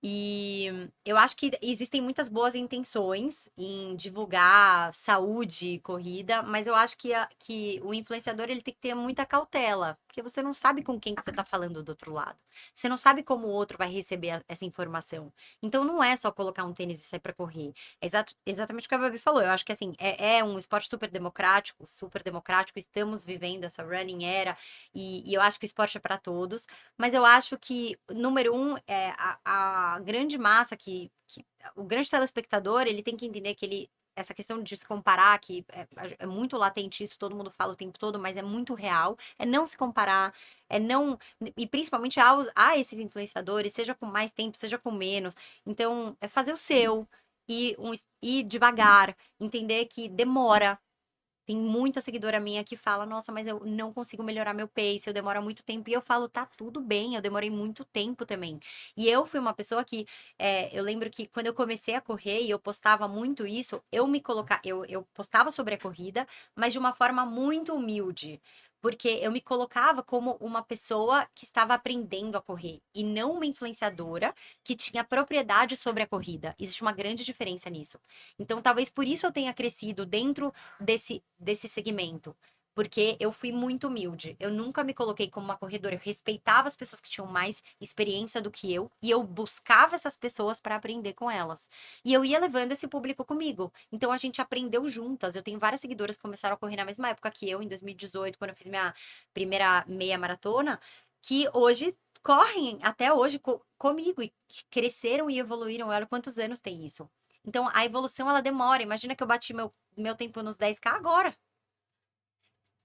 E eu acho que existem muitas boas intenções em divulgar saúde e corrida, mas eu acho que o influenciador ele tem que ter muita cautela, porque você não sabe com quem que você está falando do outro lado. Você não sabe como o outro vai receber essa informação. Então não é só colocar um tênis e sair para correr. É exatamente o que a Babi falou. Eu acho que assim, é um esporte super democrático, super democrático. Estamos vivendo essa running era, e eu acho que o esporte é para todos. Mas eu acho que, número um, a grande massa, o grande telespectador, ele tem que entender que essa questão de se comparar, que é muito latente isso, todo mundo fala o tempo todo, mas é muito real, é não se comparar, é não. E principalmente a esses influenciadores, seja com mais tempo, seja com menos. Então, é fazer o seu, ir devagar, entender que demora. Tem muita seguidora minha que fala, nossa, mas eu não consigo melhorar meu pace, eu demoro muito tempo. E eu falo, tá tudo bem, eu demorei muito tempo também. E eu fui uma pessoa que, eu lembro que quando eu comecei a correr e eu postava muito isso, eu postava sobre a corrida, mas de uma forma muito humilde. Porque eu me colocava como uma pessoa que estava aprendendo a correr e não uma influenciadora que tinha propriedade sobre a corrida. Existe uma grande diferença nisso. Então, talvez por isso eu tenha crescido dentro desse segmento. Porque eu fui muito humilde. Eu nunca me coloquei como uma corredora. Eu respeitava as pessoas que tinham mais experiência do que eu. E eu buscava essas pessoas para aprender com elas. E eu ia levando esse público comigo. Então a gente aprendeu juntas. Eu tenho várias seguidoras que começaram a correr na mesma época que eu, em 2018, quando eu fiz minha primeira meia maratona, que hoje correm até hoje comigo e cresceram e evoluíram. Olha quantos anos tem isso. Então, a evolução, ela demora. Imagina que eu bati meu tempo nos 10K agora.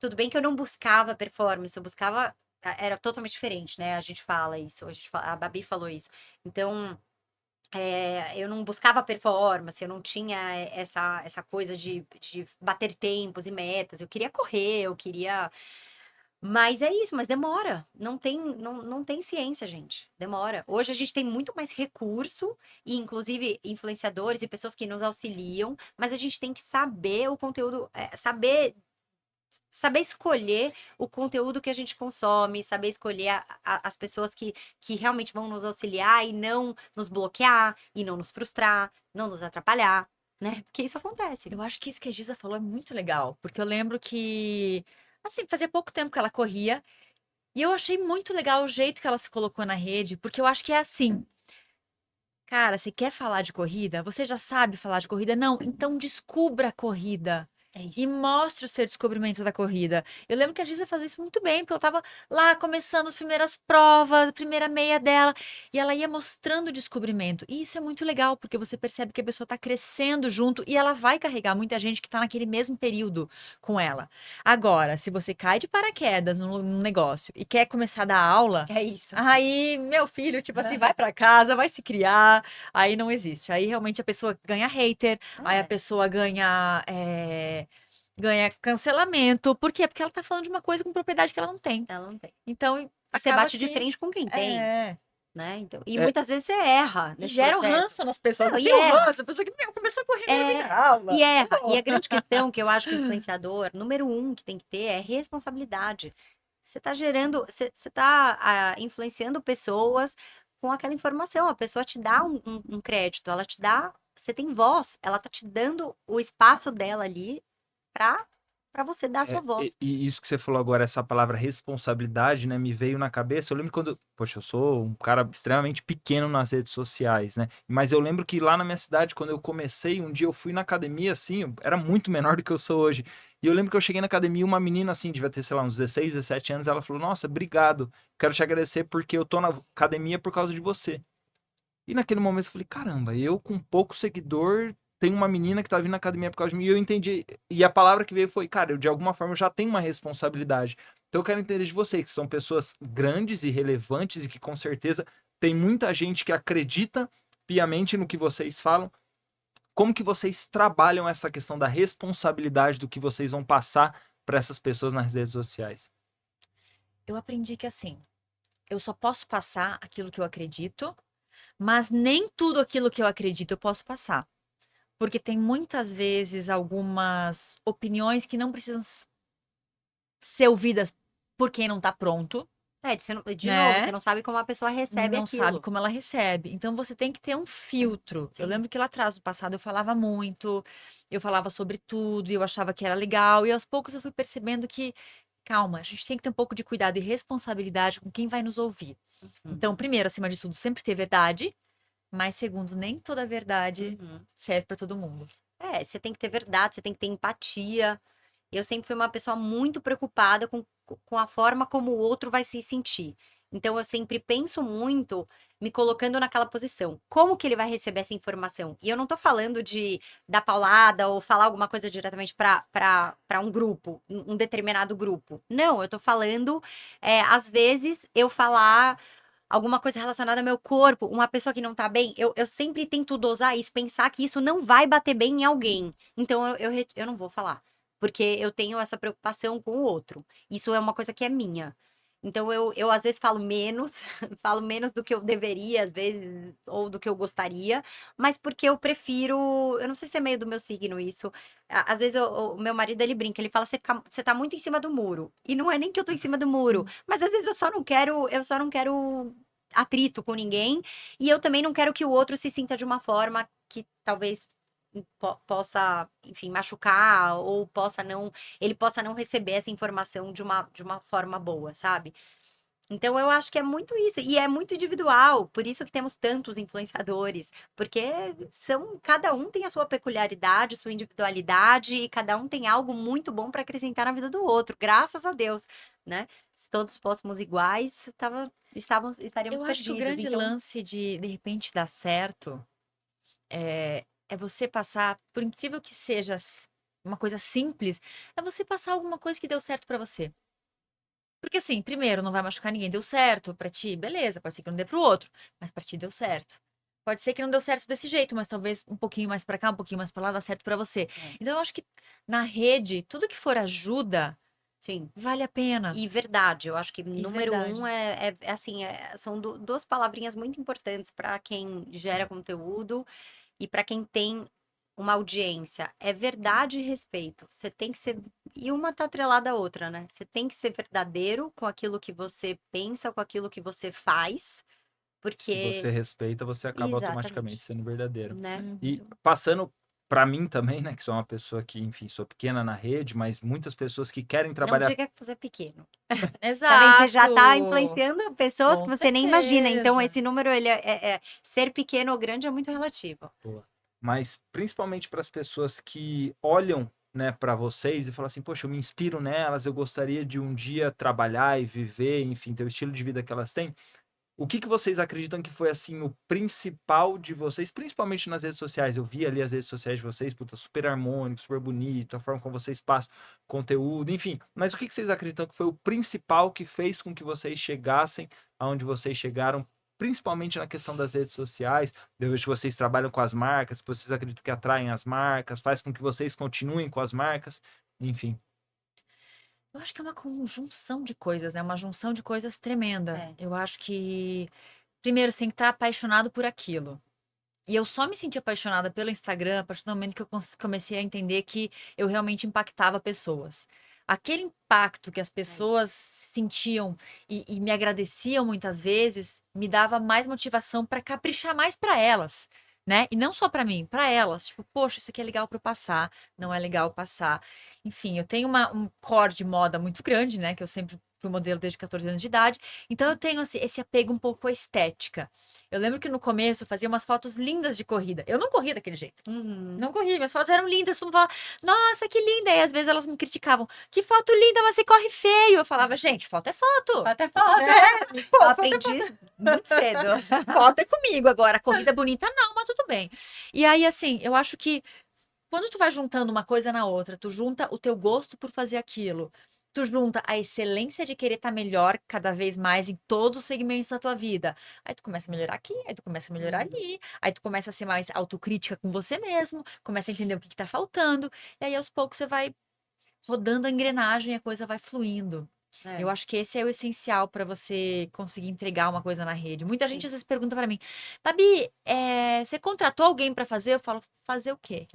Tudo bem que eu não buscava performance, eu buscava... Era totalmente diferente, né? A gente fala isso, a Babi falou isso. Então, eu não buscava performance, eu não tinha essa coisa de bater tempos e metas. Eu queria correr, eu queria... Mas é isso, mas demora. Não tem ciência, gente. Demora. Hoje a gente tem muito mais recurso, e inclusive influenciadores e pessoas que nos auxiliam, mas a gente tem que saber o conteúdo, saber escolher o conteúdo que a gente consome, saber escolher as pessoas que realmente vão nos auxiliar e não nos bloquear, e não nos frustrar, não nos atrapalhar, né? Porque isso acontece. Eu acho que isso que a Giza falou é muito legal, porque eu lembro que, assim, fazia pouco tempo que ela corria, e eu achei muito legal o jeito que ela se colocou na rede, porque eu acho que é assim. Cara, você quer falar de corrida? Você já sabe falar de corrida? Não, então descubra a corrida. É E isso. mostre o seu descobrimento da corrida. Eu lembro que a Giza fazia isso muito bem, porque eu tava lá começando as primeiras provas, a primeira meia dela, e ela ia mostrando o descobrimento. E isso é muito legal, porque você percebe que a pessoa tá crescendo junto e ela vai carregar muita gente que tá naquele mesmo período com ela. Agora, se você cai de paraquedas num negócio e quer começar a dar aula, É isso. aí, meu filho, tipo assim, vai pra casa, vai se criar, aí não existe. Aí realmente a pessoa ganha hater, aí a pessoa ganha cancelamento. Por quê? Porque ela tá falando de uma coisa com propriedade que ela não tem. Ela não tem. Então, E você acaba bate de que frente com quem tem, é, né? Então, e É, muitas vezes você erra e nesse gera um processo. ranço nas pessoas. Não, Não e tem um erra. ranço, a pessoa que começou a correr não vem É, dar aula. e erra. Pô. E a grande questão que eu acho que o influenciador, número um que tem que ter é responsabilidade. Você tá gerando, você tá influenciando pessoas com aquela informação. A pessoa te dá um crédito, você tem voz, ela tá te dando o espaço dela ali pra para você dar a sua voz. E isso que você falou agora, essa palavra responsabilidade, né, me veio na cabeça. Eu lembro quando, poxa, eu sou um cara extremamente pequeno nas redes sociais, né? Mas eu lembro que lá na minha cidade, quando eu comecei, um dia eu fui na academia, assim, eu era muito menor do que eu sou hoje. E eu lembro que eu cheguei na academia, uma menina assim, devia ter, sei lá, uns 16, 17 anos, ela falou: "Nossa, obrigado. Quero te agradecer porque eu tô na academia por causa de você". E naquele momento eu falei, caramba, eu com pouco seguidor, tenho uma menina que tá vindo na academia por causa de mim, e eu entendi. E a palavra que veio foi, cara, eu de alguma forma eu já tenho uma responsabilidade. Então eu quero entender de vocês, que são pessoas grandes e relevantes e que com certeza tem muita gente que acredita piamente no que vocês falam. Como que vocês trabalham essa questão da responsabilidade do que vocês vão passar para essas pessoas nas redes sociais? Eu aprendi que assim, eu só posso passar aquilo que eu acredito, mas nem tudo aquilo que eu acredito eu posso passar. Porque tem muitas vezes algumas opiniões que não precisam ser ouvidas por quem não tá pronto, De novo, né? você não sabe como a pessoa recebe Não sabe aquilo. como ela recebe. Então você tem que ter um filtro. Eu Sim. lembro que lá atrás, no passado, eu falava muito, eu falava sobre tudo, e eu achava que era legal, e aos poucos eu fui percebendo que, calma, a gente tem que ter um pouco de cuidado e responsabilidade com quem vai nos ouvir. Uhum. Então, primeiro, acima de tudo, sempre ter verdade, mas segundo, nem toda verdade Uhum. serve para todo mundo. Você tem que ter verdade, você tem que ter empatia. Eu sempre fui uma pessoa muito preocupada com a forma como o outro vai se sentir. Então, eu sempre penso muito me colocando naquela posição. Como que ele vai receber essa informação? E eu não tô falando de dar paulada ou falar alguma coisa diretamente para um grupo, um determinado grupo. Não, eu tô falando, às vezes, eu falar alguma coisa relacionada ao meu corpo, uma pessoa que não tá bem, eu sempre tento dosar isso, pensar que isso não vai bater bem em alguém. Então eu não vou falar, porque eu tenho essa preocupação com o outro. Isso é uma coisa que é minha. Então eu às vezes falo menos, falo menos do que eu deveria, às vezes, ou do que eu gostaria, mas porque eu prefiro. Eu não sei se é meio do meu signo isso. Às vezes o meu marido ele brinca, ele fala: você tá muito em cima do muro. E não é nem que eu tô em cima do muro, mas às vezes eu só não quero atrito com ninguém. E eu também não quero que o outro se sinta de uma forma que talvez possa, enfim, machucar ou ele possa não receber essa informação de uma forma boa, sabe? Então eu acho que é muito isso, e é muito individual, por isso que temos tantos influenciadores, porque cada um tem a sua peculiaridade, sua individualidade, e cada um tem algo muito bom para acrescentar na vida do outro, graças a Deus, né? Se todos fôssemos iguais, estaríamos Eu acho que o perdidos. grande Então, lance de repente dar certo é você passar, por incrível que seja uma coisa simples, é você passar alguma coisa que deu certo pra você. Porque assim, primeiro, não vai machucar ninguém, deu certo pra ti, beleza, pode ser que não dê pro outro, mas pra ti deu certo. Pode ser que não deu certo desse jeito, mas talvez um pouquinho mais pra cá, um pouquinho mais pra lá, dá certo pra você. é, Então eu acho que na rede, tudo que for ajuda, sim. vale a pena. E verdade, eu acho que E número verdade. um é assim, são duas palavrinhas muito importantes para quem gera conteúdo e para quem tem uma audiência. É verdade e respeito. Você tem que ser. E uma tá atrelada à outra, né? Você tem que ser verdadeiro com aquilo que você pensa, com aquilo que você faz, Se você porque. respeita, você acaba automaticamente Exatamente. sendo verdadeiro. Né? E Uhum. passando para mim também, né, que sou uma pessoa que, enfim, sou pequena na rede, mas muitas pessoas que querem Não trabalhar. diga que você é pequeno. Tá vendo? Você já tá Exato! influenciando pessoas que Com você nem imagina. Então, certeza. esse número, ser pequeno ou grande é muito relativo. Boa. Mas principalmente para as pessoas que olham, né, para vocês e falam assim, poxa, eu me inspiro nelas, eu gostaria de um dia trabalhar e viver, enfim, ter o estilo de vida que elas têm. O que que vocês acreditam que foi, assim, o principal de vocês, principalmente nas redes sociais? Eu vi ali as redes sociais de vocês, puta, super harmônico, super bonito, a forma como vocês passam conteúdo, enfim. Mas o que que vocês acreditam que foi o principal que fez com que vocês chegassem aonde vocês chegaram, principalmente na questão das redes sociais? Eu vejo que vocês trabalham com as marcas, que vocês acreditam que atraem as marcas, faz com que vocês continuem com as marcas, enfim. Eu acho que é uma conjunção de coisas, né? Uma junção de coisas tremenda. É. Eu acho que, primeiro, você tem que estar apaixonado por aquilo. E eu só me senti apaixonada pelo Instagram a partir do momento que eu comecei a entender que eu realmente impactava pessoas. Aquele impacto que as É isso. pessoas sentiam e me agradeciam muitas vezes me dava mais motivação para caprichar mais para elas. né? E não só pra mim, pra elas. Tipo, poxa, isso aqui é legal pra eu passar, não é legal passar. Enfim, eu tenho um core de moda muito grande, né? Que eu sempre fui modelo desde 14 anos de idade. Então eu tenho esse apego um pouco à estética. Eu lembro que no começo eu fazia umas fotos lindas de corrida. Eu não corria daquele jeito. Uhum. Não corria, minhas fotos eram lindas, todo mundo falava, nossa, que linda. E às vezes elas me criticavam, que foto linda, mas você corre feio. Eu falava, gente, foto é foto. Foto é foto. É, pô, Eu foto aprendi muito cedo. foto é comigo agora, corrida bonita não, mas tudo bem. E aí, assim, eu acho que quando tu vai juntando uma coisa na outra, tu junta o teu gosto por fazer aquilo, tu junta a excelência de querer estar melhor cada vez mais em todos os segmentos da tua vida. Aí tu começa a melhorar aqui, aí tu começa a melhorar ali, aí tu começa a ser mais autocrítica com você mesmo, começa a entender o que tá faltando, e aí aos poucos você vai rodando a engrenagem e a coisa vai fluindo. É. Eu acho que esse é o essencial para você conseguir entregar uma coisa na rede. Muita gente às vezes pergunta para mim, Babi, você contratou alguém para fazer? Eu falo, fazer o quê?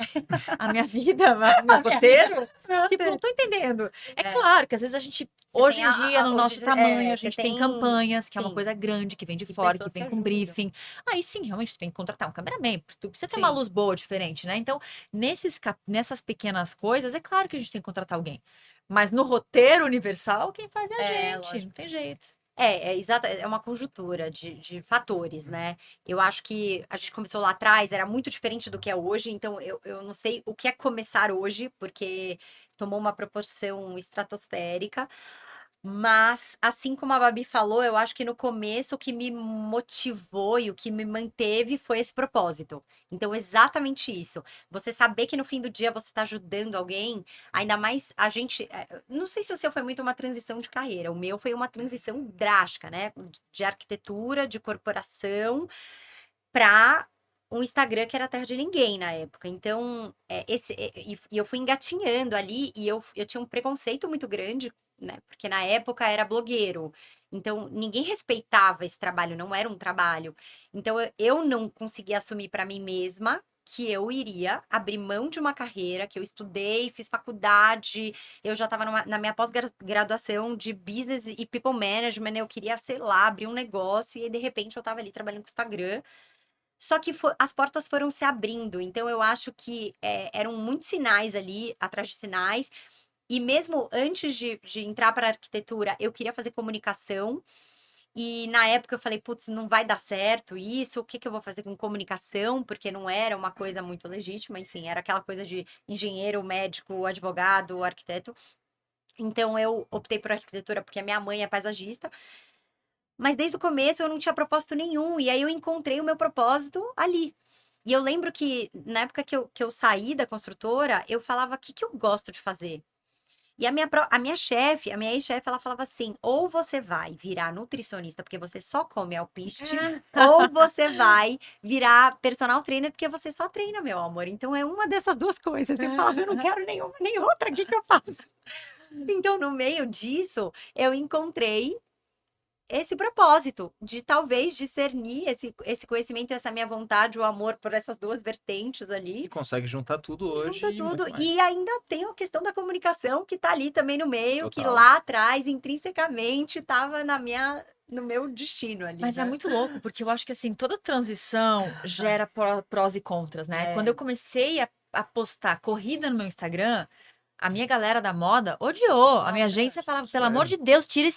A minha vida, meu roteiro? Tipo, não tô entendendo. É claro que às vezes a gente, hoje em dia, no nosso tamanho, a você gente tem tem, campanhas, que é uma sim, coisa grande, que vem de e fora, que pessoas que vem com ajudam. briefing. Aí sim, realmente, tu tem que contratar um cameraman, porque tu precisa ter uma Sim. luz boa, diferente, né? Então, nessas pequenas coisas, é claro que a gente tem que contratar alguém. Mas no roteiro universal, quem faz é a gente, Lógico. não tem jeito. Exato, é uma conjuntura de fatores, né? Eu acho que a gente começou lá atrás, era muito diferente do que é hoje, então eu não sei o que é começar hoje, porque tomou uma proporção estratosférica. Mas, assim como a Babi falou, eu acho que no começo o que me motivou e o que me manteve foi esse propósito. Então, exatamente isso. Você saber que no fim do dia você está ajudando alguém, ainda mais a gente. Não sei se o seu foi muito uma transição de carreira, o meu foi uma transição drástica, né? De arquitetura, de corporação, para um Instagram que era terra de ninguém na época. Então, e eu fui engatinhando ali e eu tinha um preconceito muito grande, né? Porque na época era blogueiro. Então, ninguém respeitava esse trabalho, não era um trabalho. Então, eu não conseguia assumir para mim mesma que eu iria abrir mão de uma carreira que eu estudei, fiz faculdade, eu já estava na minha pós-graduação de business e people management, eu queria, sei lá, abrir um negócio e aí, de repente eu estava ali trabalhando com o Instagram. Só que as portas foram se abrindo, então eu acho que eram muitos sinais ali, atrás de sinais. E mesmo antes de entrar para a arquitetura, eu queria fazer comunicação. E na época eu falei, putz, não vai dar certo isso, o que que eu vou fazer com comunicação? Porque não era uma coisa muito legítima, enfim, era aquela coisa de engenheiro, médico, advogado, arquiteto. Então eu optei por arquitetura porque a minha mãe é paisagista. Mas desde o começo eu não tinha propósito nenhum. E aí eu encontrei o meu propósito ali. E eu lembro que na época que eu saí da construtora, eu falava, o que que eu gosto de fazer? E a minha chefe, a minha ex-chefe, ela falava assim: ou você vai virar nutricionista porque você só come alpiste, ou você vai virar personal trainer porque você só treina, meu amor. Então é uma dessas duas coisas. Eu falava, eu não quero nenhuma nem outra, o que que eu faço? Então, no meio disso, eu encontrei esse propósito de talvez discernir esse conhecimento, essa minha vontade, o amor por essas duas vertentes E ali. consegue juntar tudo hoje Junta e tudo. muito mais. E ainda tem a questão da comunicação que tá ali também no meio, que Total. lá atrás, intrinsecamente, tava no meu destino ali, Mas é né? muito louco, porque eu acho que assim, toda transição gera prós e contras, né? Quando eu comecei a postar corrida no meu Instagram, a minha galera da moda odiou. A minha agência falava, pelo amor de Deus, tira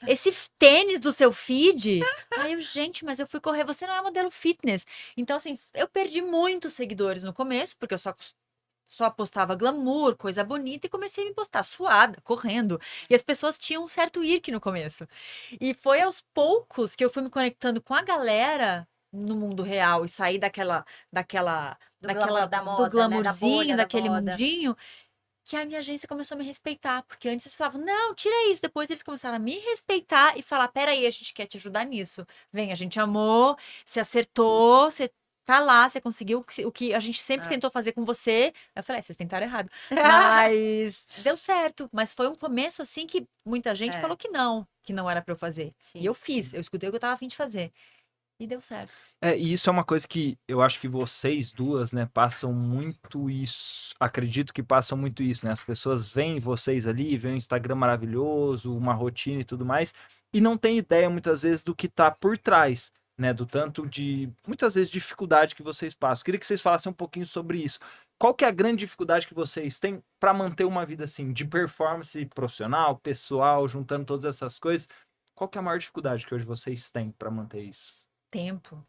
esse tênis do seu feed. Aí eu, gente, mas eu fui correr, você não é modelo fitness. Então, assim, eu perdi muitos seguidores no começo, porque eu só postava glamour, coisa bonita, e comecei a me postar suada, correndo. E as pessoas tinham um certo irque no começo. E foi aos poucos que eu fui me conectando com a galera no mundo real e sair Do glamour da do moda, né? Da glamourzinho, bolha da daquele moda. mundinho, que a minha agência começou a me respeitar. Porque antes eles falavam, não, tira isso. Depois eles começaram a me respeitar e falar, peraí, a gente quer te ajudar nisso. Vem, a gente amou, você acertou, você tá lá, você conseguiu o que a gente sempre tentou fazer com você. Eu falei, vocês tentaram errado. Mas deu certo. Mas foi um começo assim que muita gente falou que não era pra eu fazer. E eu fiz, eu escutei o que eu tava a fim de fazer. E deu certo. E isso é uma coisa que eu acho que vocês duas, né, passam muito isso. Acredito que passam muito isso, né? As pessoas veem vocês ali, veem um Instagram maravilhoso, uma rotina e tudo mais, e não tem ideia muitas vezes do que tá por trás. né? Do tanto de, muitas vezes, dificuldade que vocês passam. Queria que vocês falassem um pouquinho sobre isso. Qual que é a grande dificuldade que vocês têm para manter uma vida assim, de performance profissional, pessoal, juntando todas essas coisas? Qual que é a maior dificuldade que hoje vocês têm para manter isso? Tempo.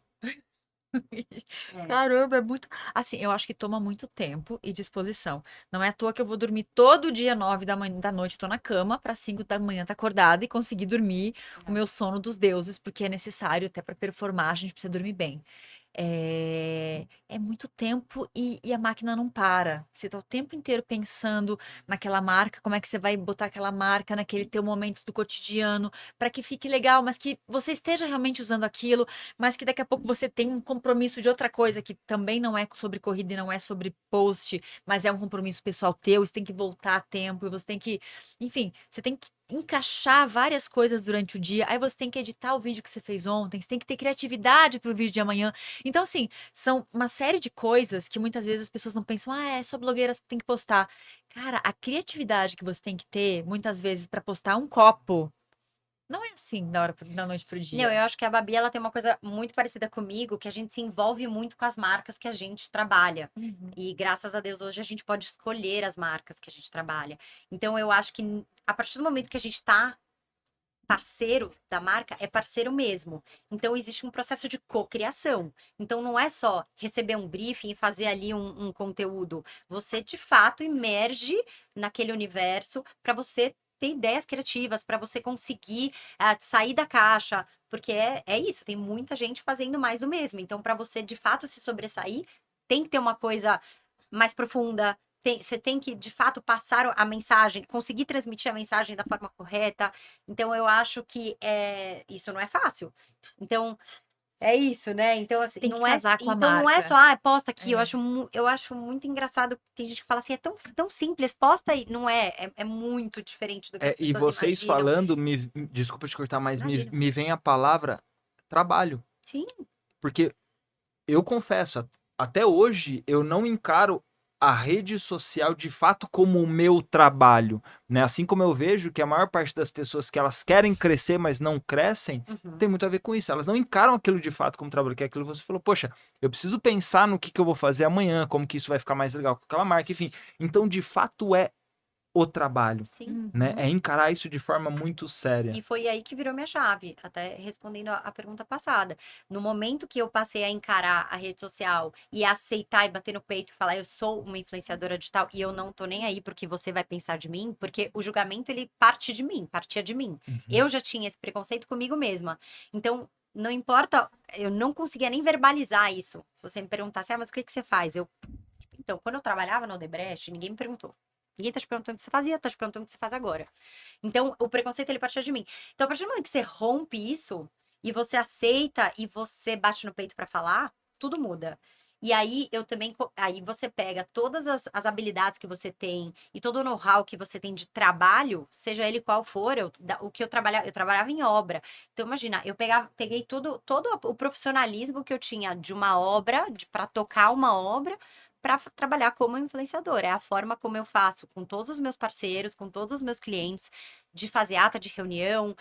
É. Caramba, é muito. Assim, eu acho que toma muito tempo e disposição. Não é à toa que eu vou dormir todo dia 9 da noite, tô na cama, para 5 da manhã tá acordada e conseguir dormir o meu sono dos deuses, porque é necessário até para performar, a gente precisa dormir bem. É muito tempo e a máquina não para. Você tá o tempo inteiro pensando naquela marca, como é que você vai botar aquela marca naquele teu momento do cotidiano, para que fique legal, mas que você esteja realmente usando aquilo, mas que daqui a pouco você tem um compromisso de outra coisa que também não é sobre corrida e não é sobre post, mas é um compromisso pessoal teu, você tem que voltar a tempo, e você tem que, enfim, você tem que encaixar várias coisas durante o dia, aí você tem que editar o vídeo que você fez ontem, você tem que ter criatividade para o vídeo de amanhã. Então, assim, são uma série de coisas que muitas vezes as pessoas não pensam, é só blogueira, você tem que postar. Cara, a criatividade que você tem que ter, muitas vezes, para postar um copo, não é assim da noite pro Não, dia. eu acho que a Babi, ela tem uma coisa muito parecida comigo, que a gente se envolve muito com as marcas que a gente trabalha. Uhum. E graças a Deus hoje a gente pode escolher as marcas que a gente trabalha. Então eu acho que a partir do momento que a gente tá parceiro da marca, é parceiro mesmo. Então existe um processo de cocriação. Então não é só receber um briefing e fazer ali um conteúdo. Você de fato emerge naquele universo para você ter ideias criativas, para você conseguir sair da caixa, porque é isso, tem muita gente fazendo mais do mesmo. Então, para você de fato se sobressair, tem que ter uma coisa mais profunda. Você tem que, de fato, passar a mensagem, conseguir transmitir a mensagem da forma correta. Então, eu acho que isso não é fácil. Então, é isso, né? Então, assim, Tem que não é, casar com a então não é marca. só, posta aqui. É. Eu acho muito engraçado. Tem gente que fala assim, é tão simples, posta aí. Não é muito diferente do que as E pessoas vocês imaginam. falando, desculpa te cortar, mas Imagina. me vem a palavra trabalho. Sim, Porque eu confesso, até hoje eu não encaro a rede social de fato como o meu trabalho, né? Assim como eu vejo que a maior parte das pessoas que elas querem crescer, mas não crescem, uhum, tem muito a ver com isso. Elas não encaram aquilo de fato como trabalho, que é aquilo que você falou, poxa, eu preciso pensar no que eu vou fazer amanhã, como que isso vai ficar mais legal com aquela marca, enfim. Então, de fato, é o trabalho, sim. né? Uhum. É encarar isso de forma muito séria. E foi aí que virou minha chave, até respondendo a pergunta passada. No momento que eu passei a encarar a rede social e a aceitar e bater no peito e falar, eu sou uma influenciadora digital e eu não tô nem aí porque você vai pensar de mim, porque o julgamento ele parte de mim, partia de mim. Uhum. Eu já tinha esse preconceito comigo mesma. Então, não importa, eu não conseguia nem verbalizar isso. Se você me perguntasse, mas o que você faz? Então, quando eu trabalhava no Odebrecht, ninguém me perguntou. Ninguém tá te perguntando o que você fazia, tá te perguntando o que você faz agora. Então, o preconceito, ele partia de mim. Então, a partir do momento que você rompe isso, e você aceita, e você bate no peito pra falar, tudo muda. E aí, eu também, aí você pega todas as habilidades que você tem, e todo o know-how que você tem de trabalho, seja ele qual for, o que eu trabalhava em obra. Então, imagina, peguei todo o profissionalismo que eu tinha de uma obra, para tocar uma obra, para trabalhar como influenciadora. É a forma como eu faço com todos os meus parceiros, com todos os meus clientes, de fazer ata de reunião,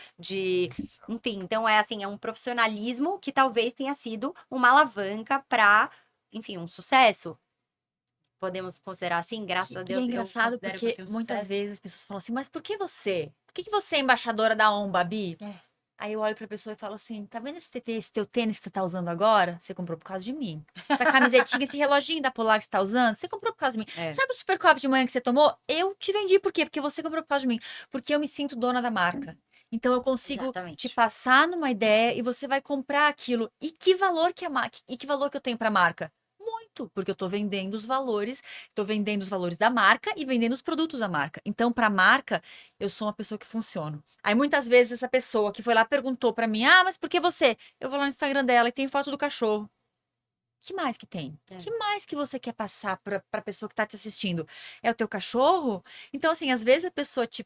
enfim, então é assim, é um profissionalismo que talvez tenha sido uma alavanca para, enfim, um sucesso. Podemos considerar assim, graças a E é Deus, eu engraçado considero que eu porque tenho muitas sucesso. vezes as pessoas falam assim, mas por que você? Por que você é embaixadora da ON, Babi? Aí eu olho pra pessoa e falo assim, tá vendo esse teu tênis que você tá usando agora? Você comprou por causa de mim. Essa camisetinha, esse reloginho da Polar que você tá usando, você comprou por causa de mim. É. Sabe o super coffee de manhã que você tomou? Eu te vendi, por quê? Porque você comprou por causa de mim. Porque eu me sinto dona da marca. Então eu consigo Exatamente. te passar numa ideia e você vai comprar aquilo. E que valor que a marca, e que valor que eu tenho pra marca? Muito, porque eu tô vendendo os valores da marca e vendendo os produtos da marca. Então, para a marca, eu sou uma pessoa que funciona. Aí muitas vezes essa pessoa que foi lá perguntou para mim: "Ah, mas por que você?" Eu vou lá no Instagram dela e tem foto do cachorro. Que mais que tem? É. Que mais que você quer passar para a pessoa que está te assistindo? É o teu cachorro? Então, assim, às vezes a pessoa te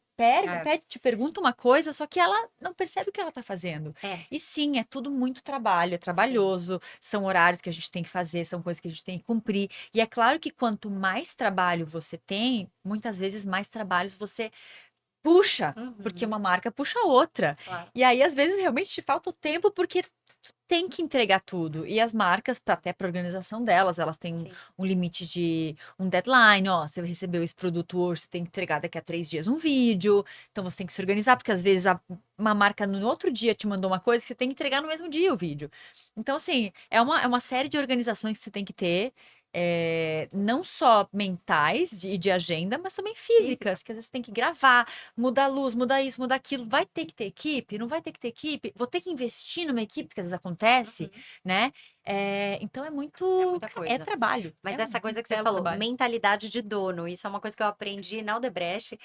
pergunta uma coisa, só que ela não percebe o que ela está fazendo. É. E sim, é tudo muito trabalho, é trabalhoso, são horários que a gente tem que fazer, são coisas que a gente tem que cumprir. E é claro que quanto mais trabalho você tem, muitas vezes mais trabalhos você puxa, porque Uhum. uma marca puxa a outra. Claro. E aí, às vezes, realmente te falta o tempo, porque tu tem que entregar tudo. E as marcas, até para organização delas, elas têm Sim. um limite de um deadline, ó, você recebeu esse produto hoje, você tem que entregar daqui a 3 dias um vídeo, então você tem que se organizar, porque às vezes uma marca no outro dia te mandou uma coisa que você tem que entregar no mesmo dia o vídeo. Então, assim, é uma série de organizações que você tem que ter, não só mentais e de agenda, mas também físicas, que às vezes você tem que gravar, mudar a luz, mudar isso, mudar aquilo. Vai ter que ter equipe? Não vai ter que ter equipe? Vou ter que investir numa equipe, que às vezes acontece, Uhum. né? Então é muito. É muita É coisa. trabalho. Mas É essa um coisa que você belo falou, trabalho. mentalidade de dono, isso é uma coisa que eu aprendi na Aldebrecht.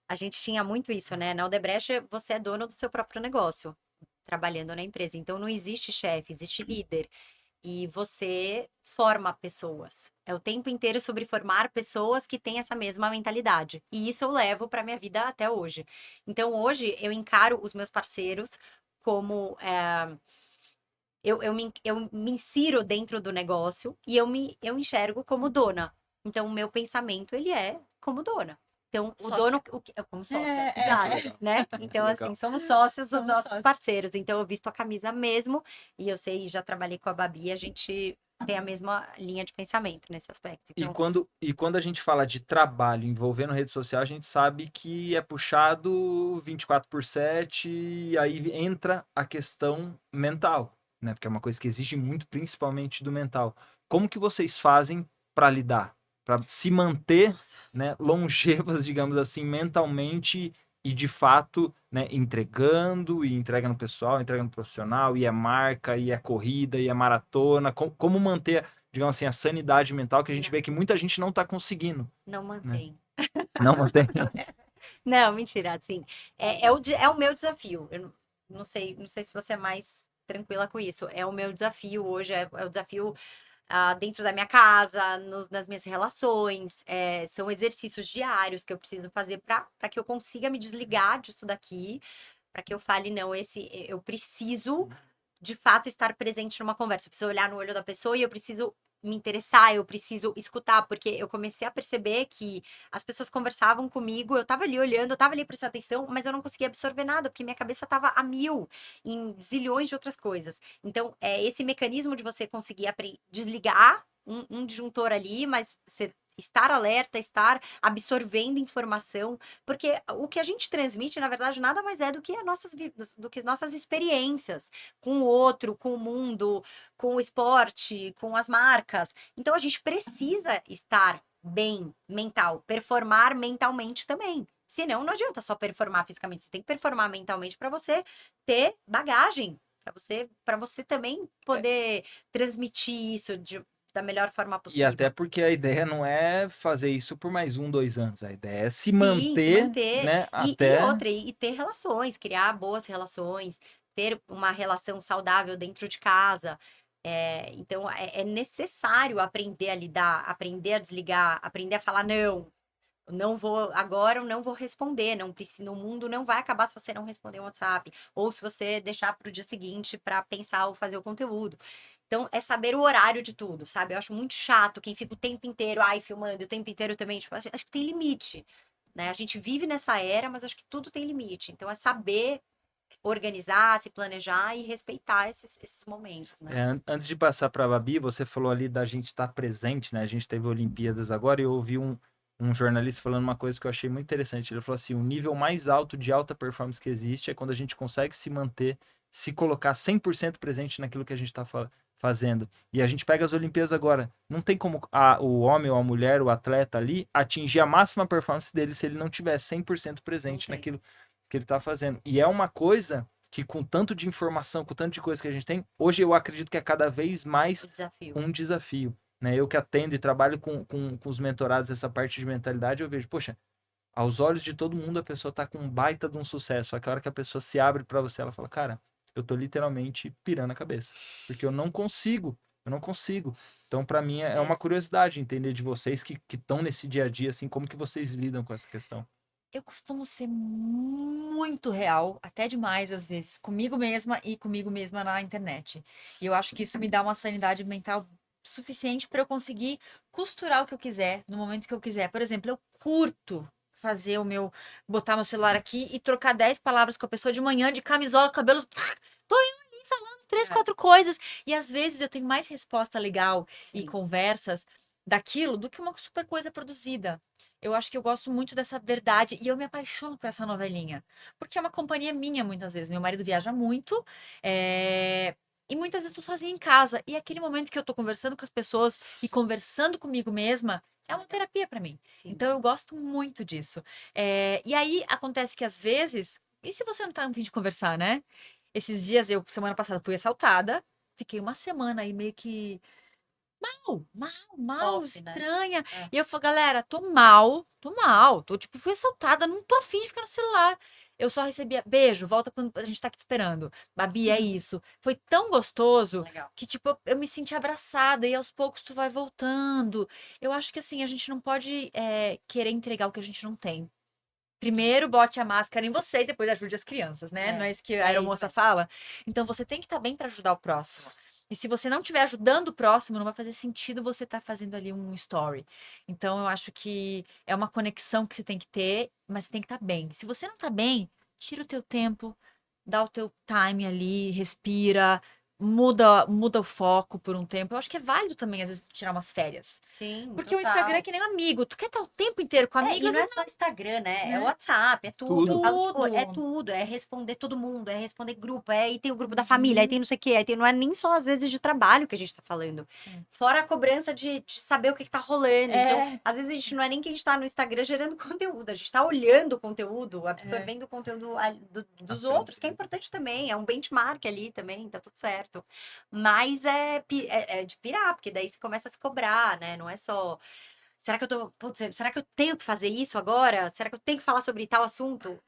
A gente tinha muito isso, né? Na Aldebrecht, você é dono do seu próprio negócio, trabalhando na empresa. Então, não existe chefe, existe líder. E você forma pessoas. É o tempo inteiro sobre formar pessoas que têm essa mesma mentalidade. E isso eu levo para minha vida até hoje. Então, hoje, eu encaro os meus parceiros como. Eu me insiro dentro do negócio e eu enxergo como dona. Então, o meu pensamento, ele é como dona. Então, o Sócia. dono, é como sócia, exato, legal. né? Muito Então, legal. assim, somos sócios dos Somos nossos sócios. parceiros. Então, eu visto a camisa mesmo e eu sei, já trabalhei com a Babi, a gente tem a mesma linha de pensamento nesse aspecto. E Então, quando a gente fala de trabalho envolvendo rede social, a gente sabe que é puxado 24/7 e aí entra a questão mental, né? Porque é uma coisa que exige muito, principalmente do mental. Como que vocês fazem para lidar, para se manter, nossa, né, longevas, digamos assim, mentalmente e de fato, né, entregando e entrega no pessoal, entrega no profissional, e é marca, e é corrida, e é maratona. Como manter, digamos assim, a sanidade mental, que a gente vê que muita gente não está conseguindo, não né? mantém. Não mantém. Não, mentira, assim, é o meu desafio. Eu não sei se você é mais tranquila com isso. É o meu desafio hoje, é o desafio dentro da minha casa, nas minhas relações. São exercícios diários que eu preciso fazer para que eu consiga me desligar disso daqui, para que eu fale, não, eu preciso de fato estar presente numa conversa. Eu preciso olhar no olho da pessoa e eu preciso me interessar, eu preciso escutar, porque eu comecei a perceber que as pessoas conversavam comigo, eu tava ali olhando, eu tava ali prestando atenção, mas eu não conseguia absorver nada, porque minha cabeça tava a mil em zilhões de outras coisas. Então, esse mecanismo de você conseguir desligar um disjuntor ali, mas você estar alerta, estar absorvendo informação, porque o que a gente transmite, na verdade, nada mais é do que nossas experiências com o outro, com o mundo, com o esporte, com as marcas. Então a gente precisa estar bem mental, performar mentalmente também. Senão não adianta só performar fisicamente, você tem que performar mentalmente para você ter bagagem, para você também poder transmitir isso da melhor forma E até possível. porque a ideia não é fazer isso por mais 1, 2 anos. A ideia é se Sim, se manter, manter. né, E até. outra, e ter relações, criar boas relações, ter uma relação saudável dentro de casa. Então, é necessário aprender a lidar, aprender a desligar, aprender a falar não. Não vou, agora eu não vou responder, não preciso, o mundo não vai acabar se você não responder o WhatsApp, ou se você deixar para o dia seguinte para pensar ou fazer o conteúdo. Então, é saber o horário de tudo, sabe? Eu acho muito chato quem fica o tempo inteiro, filmando, o tempo inteiro também, tipo, acho que tem limite, né? A gente vive nessa era, mas acho que tudo tem limite. Então, é saber organizar, se planejar e respeitar esses momentos, né? Antes de passar para a Babi, você falou ali da gente estar presente, né? A gente teve Olimpíadas agora e eu ouvi um jornalista falando uma coisa que eu achei muito interessante. Ele falou assim: o nível mais alto de alta performance que existe é quando a gente consegue se manter, se colocar 100% presente naquilo que a gente está fazendo. E a gente pega as Olimpíadas agora. Não tem como o homem ou a mulher, o atleta ali, atingir a máxima performance dele se ele não tiver 100% presente naquilo que ele está fazendo. E é uma coisa que, com tanto de informação, com tanto de coisa que a gente tem, hoje eu acredito que é cada vez mais um desafio. Né? Eu que atendo e trabalho com os mentorados essa parte de mentalidade, eu vejo, poxa, aos olhos de todo mundo a pessoa tá com um baita de um sucesso. Só que a hora que a pessoa se abre para você, ela fala, cara, eu tô literalmente pirando a cabeça. Porque eu não consigo. Eu não consigo. Então, para mim, é uma curiosidade entender de vocês que estão nesse dia a dia, assim, como que vocês lidam com essa questão. Eu costumo ser muito real, até demais às vezes, comigo mesma e comigo mesma na internet. E eu acho que isso me dá uma sanidade mental suficiente para eu conseguir costurar o que eu quiser, no momento que eu quiser. Por exemplo, eu curto fazer botar meu celular aqui e trocar 10 palavras com a pessoa de manhã, de camisola, cabelo. Tô eu ali falando três, É. 4 coisas. E às vezes eu tenho mais resposta legal e Sim. conversas daquilo do que uma super coisa produzida. Eu acho que eu gosto muito dessa verdade e eu me apaixono por essa novelinha. Porque é uma companhia minha, muitas vezes. Meu marido viaja muito, e muitas vezes eu tô sozinha em casa. E aquele momento que eu tô conversando com as pessoas e conversando comigo mesma é uma terapia para mim. Sim. Então eu gosto muito disso. E aí acontece que às vezes, e se você não tá no fim de conversar, né? Esses dias semana passada, fui assaltada. Fiquei uma semana aí meio que mal, Off, né? estranha. É. E eu falo, galera, tô mal. Tipo, fui assaltada, não tô afim de ficar no celular. Eu só recebia beijo, volta quando a gente tá aqui te esperando. Babi, é isso. Foi tão gostoso Legal. que, tipo, eu me senti abraçada e aos poucos tu vai voltando. Eu acho que, assim, a gente não pode querer entregar o que a gente não tem. Primeiro, bote a máscara em você e depois ajude as crianças, né? Não é isso que a isso aeromoça mesmo. fala? Então, você tem que estar bem para ajudar o próximo. E se você não estiver ajudando o próximo, não vai fazer sentido você estar fazendo ali um story. Então, eu acho que é uma conexão que você tem que ter, mas você tem que estar bem. Se você não está bem, tira o teu tempo, dá o teu time ali, respira, muda o foco por um tempo. Eu acho que é válido também, às vezes, tirar umas férias. Sim, Porque o Instagram é total. que nem um amigo. Tu quer estar o tempo inteiro com amigo, E às não é vezes só Instagram, né? É né? WhatsApp, é tudo. Tudo. Eu falo, tipo, é Tudo. tudo, é responder todo mundo, é responder grupo, aí tem o grupo da Uhum. família, aí tem não sei o quê, aí tem, não é nem só às vezes de trabalho que a gente tá falando. É. Fora a cobrança de saber o que tá rolando. Então, É. às vezes a gente não é nem que a gente tá no Instagram gerando conteúdo, a gente tá olhando o conteúdo, É. absorvendo o conteúdo dos Aprendendo. outros, que é importante também, é um benchmark ali também, tá tudo certo. Mas é de pirar, porque daí você começa a se cobrar, né? Não é só. Será que eu tô. Putz, será que eu tenho que fazer isso agora? Será que eu tenho que falar sobre tal assunto?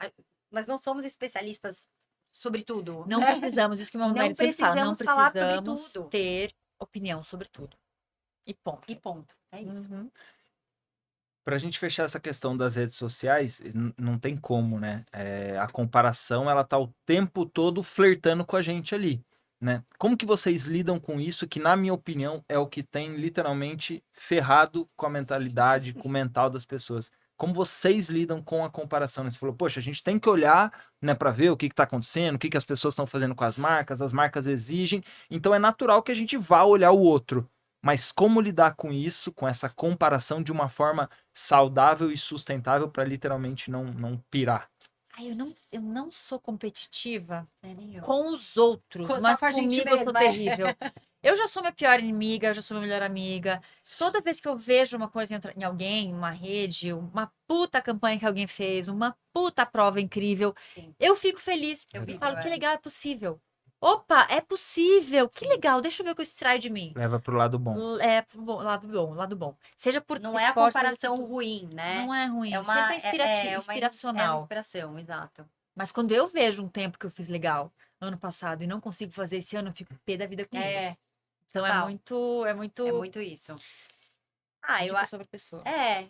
Nós não somos especialistas sobre tudo, Não né? precisamos, isso que meu Não marido sempre fala, não precisamos falar sobre precisamos tudo. ter opinião sobre tudo. E ponto. E ponto. É isso. Uhum. Pra gente fechar essa questão das redes sociais, não tem como, né? A comparação, ela tá o tempo todo flertando com a gente ali, né? Como que vocês lidam com isso, que na minha opinião é o que tem literalmente ferrado com a mentalidade, com o mental das pessoas? Como vocês lidam com a comparação, né? Você falou, poxa, a gente tem que olhar, né, para ver o que está acontecendo, o que as pessoas estão fazendo com as marcas exigem, então é natural que a gente vá olhar o outro. Mas como lidar com isso, com essa comparação de uma forma saudável e sustentável para literalmente não pirar? Ai, eu não sou competitiva Nem eu. com os outros, Só mas com a gente comigo eu sou mesma, é. terrível. Eu já sou minha pior inimiga, eu já sou minha melhor amiga. Toda vez que eu vejo uma coisa em alguém, uma rede, uma puta campanha que alguém fez, uma puta prova incrível, Sim. eu fico feliz. Eu Eu vibro, falo, que é. legal, é possível. Opa, é possível. Que Sim. legal, deixa eu ver o que isso traz de mim. Leva pro lado bom. Lado bom. Seja por Não é a esporte, seja por comparação tudo. ruim, né? Não é ruim, É sempre uma, é é uma inspiracional. inspiração, exato. Mas quando eu vejo um tempo que eu fiz legal ano passado e não consigo fazer esse ano, eu fico pé da vida comigo. É, Então total. é É muito muito isso. Ah, de pessoa para pessoa.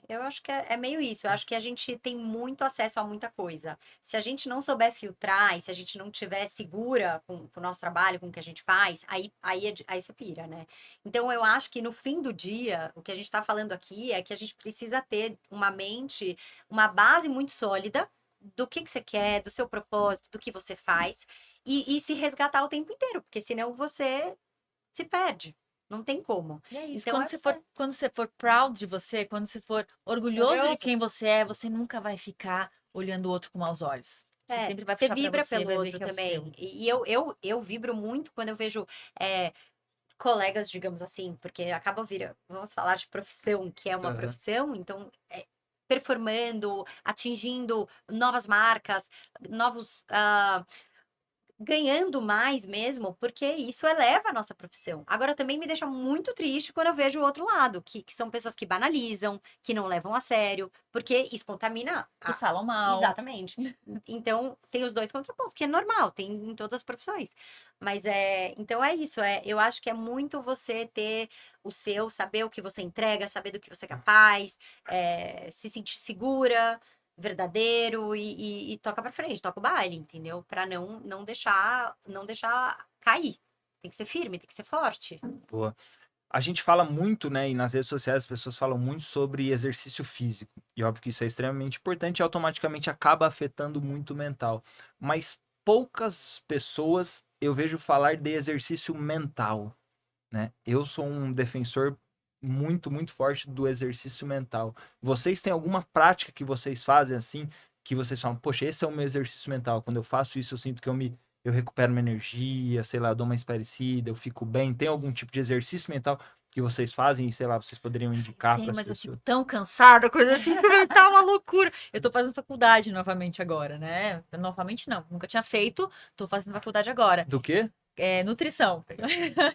eu acho que é meio isso. Eu acho que a gente tem muito acesso a muita coisa. Se a gente não souber filtrar e se a gente não tiver segura com o nosso trabalho, com o que a gente faz, aí você pira, né? Então, eu acho que no fim do dia, o que a gente está falando aqui é que a gente precisa ter uma mente, uma base muito sólida do que você quer, do seu propósito, do que você faz, e se resgatar o tempo inteiro, porque senão você se perde. Não tem como. E é isso, Então, quando você for proud de você, quando você for orgulhoso de orgulhoso. quem você é, você nunca vai ficar olhando o outro com maus olhos. Você sempre vai Você puxar para vibra você, pelo vai ver outro que é o seu. também. E eu vibro muito quando eu vejo colegas, digamos assim, porque vamos falar de profissão, que é uma Aham. profissão, então performando, atingindo novas marcas, novos. Ganhando mais mesmo, porque isso eleva a nossa profissão. Agora, também me deixa muito triste quando eu vejo o outro lado, que são pessoas que banalizam, que não levam a sério, porque isso contamina. Que falam mal. Exatamente. Então, tem os dois contrapontos, que é normal, tem em todas as profissões. Mas então é isso, eu acho que é muito você ter o seu, saber o que você entrega, saber do que você é capaz, se sentir segura, verdadeiro e toca pra frente, toca o baile, entendeu? Pra não deixar cair. Tem que ser firme, tem que ser forte. Boa. A gente fala muito, né, e nas redes sociais as pessoas falam muito sobre exercício físico. E óbvio que isso é extremamente importante e automaticamente acaba afetando muito o mental. Mas poucas pessoas eu vejo falar de exercício mental, né? Eu sou um defensor muito, muito forte do exercício mental. Vocês têm alguma prática que vocês fazem assim, que vocês falam, poxa, esse é o meu exercício mental. Quando eu faço isso, eu sinto que eu recupero minha energia, sei lá, dou uma espairecida, eu fico bem. Tem algum tipo de exercício mental que vocês fazem e, sei lá, vocês poderiam indicar para Tem, as mas eu fico pessoas? tão cansada com exercício mental, uma loucura. Eu tô fazendo faculdade novamente agora, né? Novamente não, nunca tinha feito, tô fazendo faculdade agora. Do quê? É nutrição.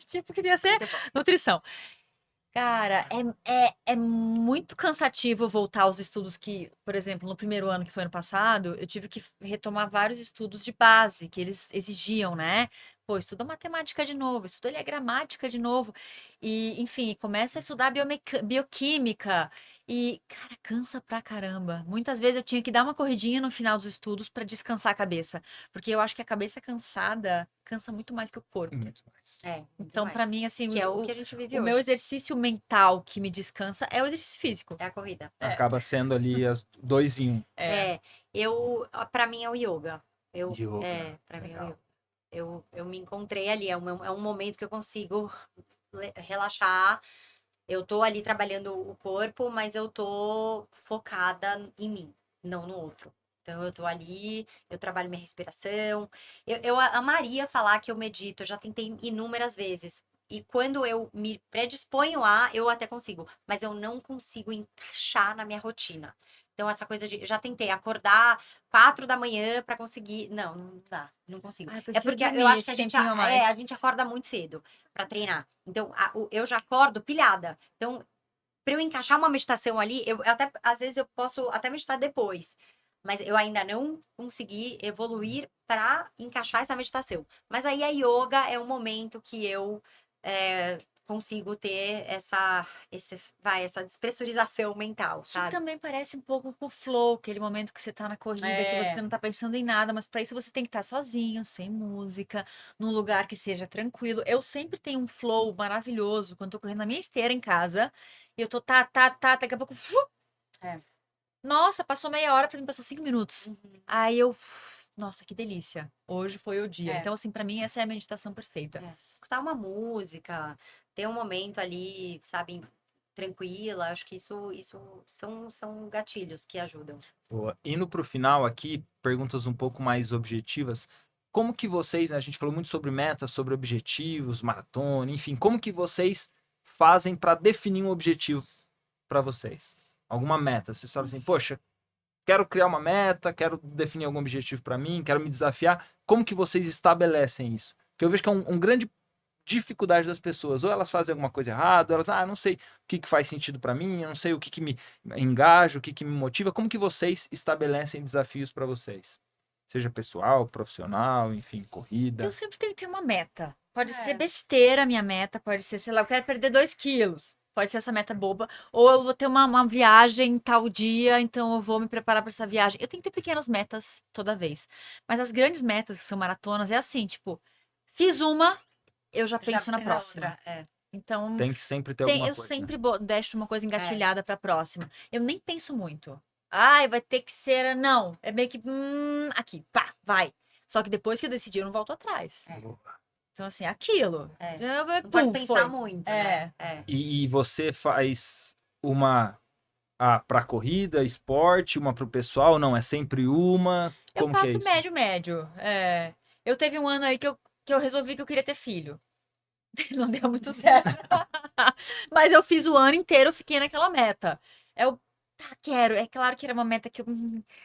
Tipo, queria ser Muito bom. nutrição. Cara, é muito cansativo voltar aos estudos que, por exemplo, no primeiro ano que foi ano passado, eu tive que retomar vários estudos de base que eles exigiam, né? Pô, estuda matemática de novo, estuda ali a gramática de novo. E, enfim, começa a estudar bioquímica. E, cara, cansa pra caramba. Muitas vezes eu tinha que dar uma corridinha no final dos estudos pra descansar a cabeça. Porque eu acho que a cabeça cansada cansa muito mais que o corpo. Muito mais. Muito Então, pra mais. mim, assim, Que é o que a gente vive o meu hoje. exercício mental que me descansa é o exercício físico. É a corrida. Acaba sendo ali as dois em um. Pra mim é o yoga. Yoga, Pra mim é o legal. yoga. Eu me encontrei ali, é um momento que eu consigo relaxar. Eu tô ali trabalhando o corpo, mas eu tô focada em mim, não no outro. Então eu tô ali, eu trabalho minha respiração. Eu amaria falar que eu medito, eu já tentei inúmeras vezes. E quando eu me predisponho eu até consigo, mas eu não consigo encaixar na minha rotina. Então, essa coisa de. Eu já tentei acordar 4 da manhã pra conseguir. Não, não dá, não consigo. Ah, eu É prefiro porque eu dormir acho que esse a gente, tempinho a mais. a gente acorda muito cedo pra treinar. Então, eu já acordo pilhada. Então, para eu encaixar uma meditação ali, eu até às vezes eu posso até meditar depois, mas eu ainda não consegui evoluir para encaixar essa meditação. Mas aí a yoga é um momento que eu consigo ter essa despressurização mental, Que sabe? também parece um pouco com o flow, aquele momento que você tá na corrida, que você não tá pensando em nada, mas para isso você tem que estar sozinho, sem música, num lugar que seja tranquilo. Eu sempre tenho um flow maravilhoso quando tô correndo na minha esteira em casa, e eu tô daqui a pouco. É. Nossa, passou meia hora, pra mim passou 5 minutos. Uhum. Aí eu. Nossa, que delícia. Hoje foi o dia. É. Então, assim, pra mim, essa é a meditação perfeita. Escutar uma música, ter um momento ali, sabe, tranquila, acho que isso são gatilhos que ajudam. Boa. Indo para o final aqui, perguntas um pouco mais objetivas. Como que vocês, né, a gente falou muito sobre metas, sobre objetivos, maratona, enfim, como que vocês fazem para definir um objetivo para vocês? Alguma meta? Vocês falam assim, poxa, quero criar uma meta, quero definir algum objetivo para mim, quero me desafiar. Como que vocês estabelecem isso? Porque eu vejo que é um grande dificuldade das pessoas. Ou elas fazem alguma coisa errada, ou elas, não sei o que faz sentido para mim, eu não sei o que me engaja, o que me motiva. Como que vocês estabelecem desafios para vocês? Seja pessoal, profissional, enfim, corrida. Eu sempre tenho que ter uma meta. Pode ser É. besteira a minha meta, pode ser, sei lá, eu quero perder 2 quilos. Pode ser essa meta boba. Ou eu vou ter uma viagem tal dia, então eu vou me preparar para essa viagem. Eu tenho que ter pequenas metas toda vez. Mas as grandes metas, que são maratonas, é assim, tipo, fiz uma, eu já penso na fiz a próxima. outra, Então, Tem que sempre ter alguma eu coisa. sempre deixo uma coisa engatilhada para a próxima. Eu nem penso muito. Ai, vai ter que ser. Não. É meio que. Aqui, pá, vai. Só que depois que eu decidi, eu não volto atrás. Então, assim, aquilo. Não pode Pum, pensar foi. muito, É. né? E você faz uma para corrida, esporte, uma para o pessoal? Não, é sempre uma? Eu Como que é faço isso? médio, médio. É. Eu teve um ano aí que eu resolvi que eu queria ter filho. Não deu muito certo. Mas eu fiz o ano inteiro, eu fiquei naquela meta. Eu, quero. É claro que era uma meta que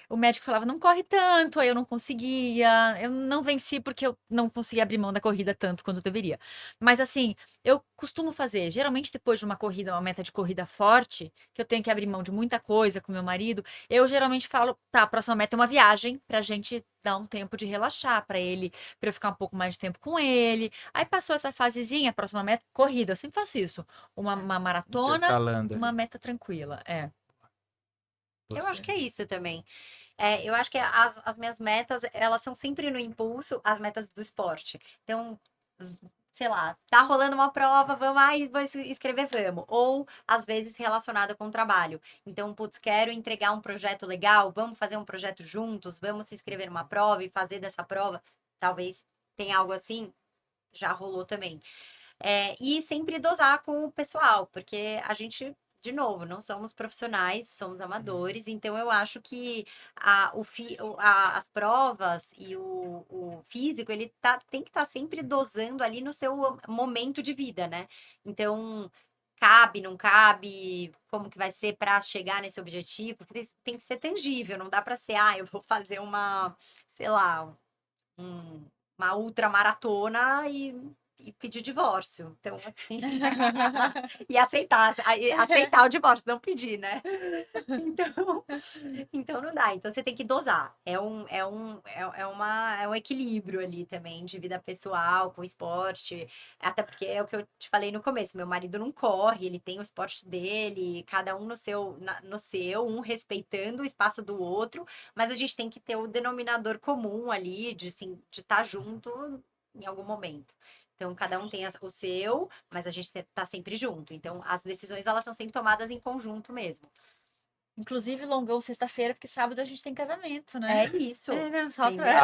o médico falava, não corre tanto, aí eu não conseguia. Eu não venci porque eu não conseguia abrir mão da corrida tanto quanto eu deveria. Mas assim, eu costumo fazer, geralmente depois de uma corrida, uma meta de corrida forte, que eu tenho que abrir mão de muita coisa com meu marido, eu geralmente falo, tá, a próxima meta é uma viagem pra gente dar um tempo de relaxar pra ele, pra eu ficar um pouco mais de tempo com ele. Aí passou essa fasezinha, a próxima meta, corrida, eu sempre faço isso. Uma maratona, Intercalando uma ali. meta tranquila, é. Eu acho Você. que é isso também. Eu acho que as minhas metas, elas são sempre no impulso, as metas do esporte. Então, sei lá, tá rolando uma prova, vamos, vou escrever, vamos. Ou, às vezes, relacionada com o trabalho. Então, putz, quero entregar um projeto legal, vamos fazer um projeto juntos, vamos se inscrever numa prova e fazer dessa prova. Talvez tem algo assim, já rolou também. E sempre dosar com o pessoal, porque a gente, de novo, não somos profissionais, somos amadores, então eu acho que as provas e o físico, ele tem que estar sempre dosando ali no seu momento de vida, né? Então, cabe, não cabe, como que vai ser para chegar nesse objetivo, porque tem que ser tangível, não dá para ser, eu vou fazer sei lá, uma ultramaratona e pedir divórcio. Então, assim. E aceitar o divórcio, não pedir, né? Então não dá. Então você tem que dosar. É um equilíbrio ali também de vida pessoal com esporte. Até porque é o que eu te falei no começo: meu marido não corre, ele tem o esporte dele, cada um no seu, um respeitando o espaço do outro, mas a gente tem que ter o denominador comum ali de estar junto em algum momento. Então, cada um tem o seu, mas a gente tá sempre junto. Então, as decisões, elas são sempre tomadas em conjunto mesmo. Inclusive, longão sexta-feira, porque sábado a gente tem casamento, né? É isso. Não, só Entendeu?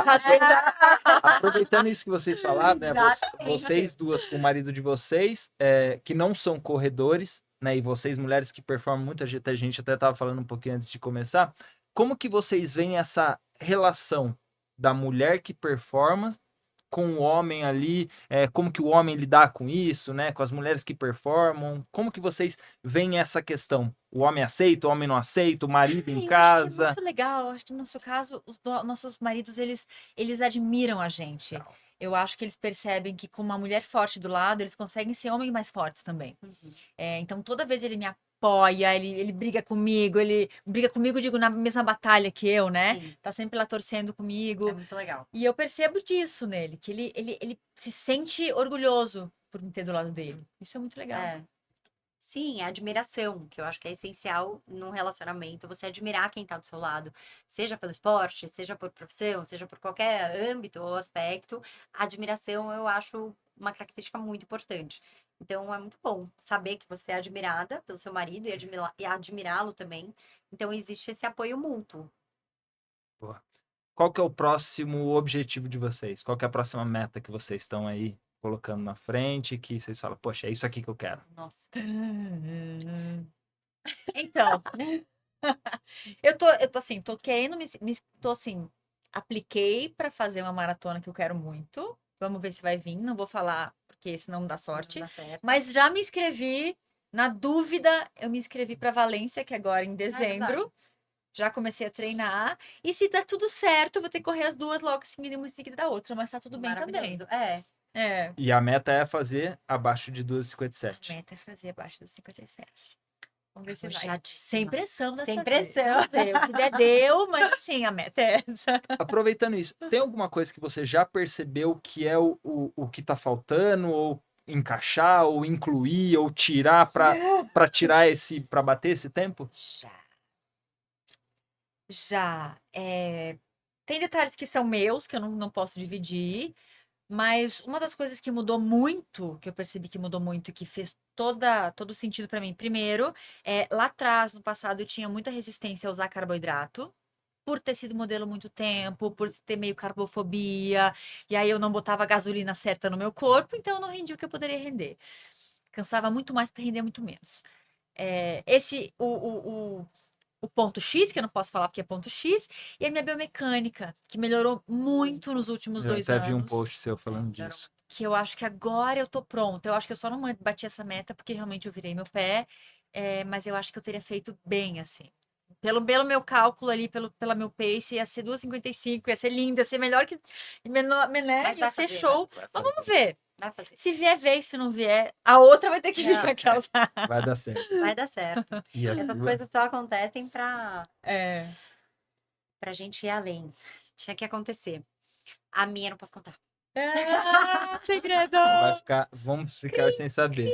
Aproveitando isso que vocês falaram, né? Exatamente. Vocês duas com o marido de vocês, que não são corredores, né? E vocês, mulheres que performam, muita gente, a gente até estava falando um pouquinho antes de começar. Como que vocês veem essa relação da mulher que performa com o homem ali, como que o homem lidar com isso, né? Com as mulheres que performam, como que vocês veem essa questão? O homem aceita, o homem não aceita, o marido em Eu casa? acho que é muito legal. Acho que no nosso caso, nossos maridos, eles admiram a gente. Legal. Eu acho que eles percebem que com uma mulher forte do lado, eles conseguem ser homens mais fortes também. Uhum. Então, toda vez ele me apoia, ele briga comigo, digo, na mesma batalha que eu, né? Sim. Tá sempre lá torcendo comigo. É muito legal. E eu percebo disso nele, que ele se sente orgulhoso por me ter do lado dele. Isso é muito legal. Sim, a admiração, que eu acho que é essencial num relacionamento, você admirar quem tá do seu lado, seja pelo esporte, seja por profissão, seja por qualquer âmbito ou aspecto, a admiração eu acho uma característica muito importante. Então é muito bom saber que você é admirada pelo seu marido e admirá-lo também. Então existe esse apoio mútuo. Boa. Qual que é o próximo objetivo de vocês? Qual que é a próxima meta que vocês estão aí colocando na frente, que vocês falam, poxa, é isso aqui que eu quero? Nossa. Então, eu tô assim, tô querendo tô assim, apliquei pra fazer uma maratona que eu quero muito. Vamos ver se vai vir, não vou falar porque senão não dá sorte. Não dá certo. Mas já me inscrevi, na dúvida, eu me inscrevi pra Valência, que é agora em dezembro. Já comecei a treinar. E se der tudo certo, eu vou ter que correr as duas logo uma em seguida da outra, mas tá tudo bem também. Maravilhoso. E a meta é fazer abaixo de A 2,57. meta é fazer abaixo dos 57. Vamos ver se vai. Puxadíssima. Sem pressão dessa Sem vez. pressão. Vamos ver. O que der, deu, mas assim, a meta é essa. Aproveitando isso, tem alguma coisa que você já percebeu que é o que tá faltando, ou encaixar, ou incluir, ou tirar para tirar para bater esse tempo? Já. Tem detalhes que são meus, que eu não posso dividir, mas uma das coisas que mudou muito, que eu percebi que mudou muito e que fez todo sentido pra mim, primeiro, lá atrás, no passado, eu tinha muita resistência a usar carboidrato, por ter sido modelo muito tempo, por ter meio carbofobia, e aí eu não botava a gasolina certa no meu corpo, então eu não rendia o que eu poderia render. Cansava muito mais para render muito menos. O ponto X, que eu não posso falar porque é ponto X, e a minha biomecânica, que melhorou muito nos últimos Eu 2 até vi um anos. post seu falando disso. Que eu acho que agora eu tô pronta. Eu acho que eu só não bati essa meta porque realmente eu virei meu pé, mas eu acho que eu teria feito bem, assim. Pelo meu cálculo ali, pela meu pace, ia ser 2,55, ia ser lindo, ia ser melhor que. Menor, né? Mas Ia vai ser fazer, show. Vai Mas fazer. vamos ver. Vai fazer. Se vier, veio. Se não vier, a outra vai ter que vir. Não. Aquelas... Vai dar certo. Vai dar certo. E a Essas sua? coisas só acontecem pra É. gente ir além. Tinha que acontecer. A minha eu não posso contar. Segredo! Vamos ficar sem saber.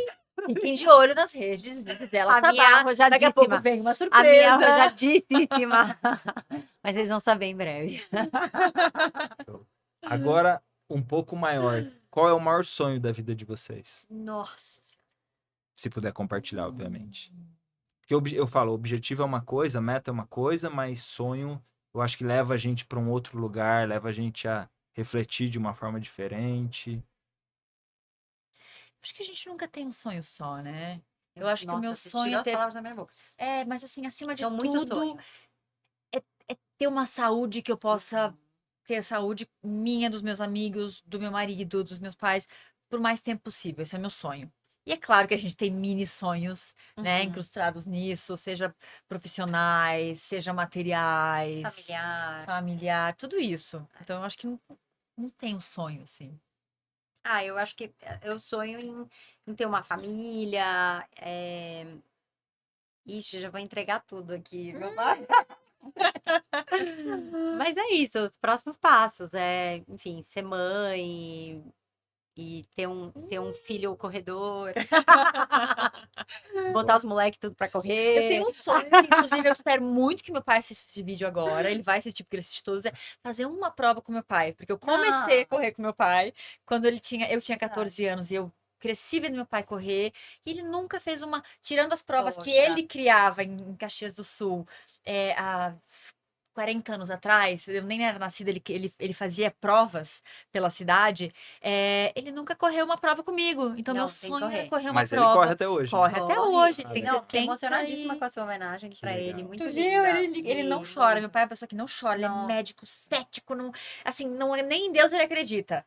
Fiquem de olho nas redes dela. A minha Sabá. Daqui a pouco arrojadíssima. vem uma A surpresa. minha arrojadíssima. Mas vocês vão saber em breve. Agora, um pouco maior. Qual é o maior sonho da vida de vocês? Nossa. Se puder compartilhar, obviamente. Porque eu falo, objetivo é uma coisa, meta é uma coisa, mas sonho, eu acho que leva a gente para um outro lugar, leva a gente a refletir de uma forma diferente? Acho que a gente nunca tem um sonho só, né? Eu acho que o Nossa, meu você sonho tirou é as ter. palavras da minha boca. Mas assim, acima de São muitos tudo, sonhos. é ter uma saúde que eu possa ter saúde minha, dos meus amigos, do meu marido, dos meus pais, por mais tempo possível. Esse é o meu sonho. E é claro que a gente tem mini sonhos, né, Uhum. incrustados nisso, seja profissionais, seja materiais, familiar, tudo isso. Então, eu acho que não tem um sonho, assim. Eu acho que eu sonho em ter uma família. Ixi, já vou entregar tudo aqui, meu pai. Mas é isso, os próximos passos. Enfim, ser mãe e ter um filho corredor. Botar os moleques tudo pra Eu correr. tenho um sonho, que, inclusive, eu espero muito que meu pai assista esse vídeo agora. Ele vai assistir, porque ele assiste todos. É fazer uma prova com meu pai. Porque eu comecei a correr com meu pai quando eu tinha 14 anos e eu cresci vendo meu pai correr. E ele nunca fez uma. Tirando as provas que Poxa. ele criava em Caxias do Sul há 40 anos atrás, eu nem era nascida, ele fazia provas pela cidade. Ele nunca correu uma prova comigo. Então, meu Não, tem que sonho era correr. correr uma Mas ele prova. corre até hoje, né? Corre até hoje. Ele tem Não, fiquei 70 emocionadíssima e... com a sua homenagem Que pra ele. legal. Muito Tu viu? linda. Ele não Fiquei chora. Meu muito- pai é uma pessoa que não chora. Ele é Nossa. médico, cético. Não, assim, não, nem em Deus ele acredita.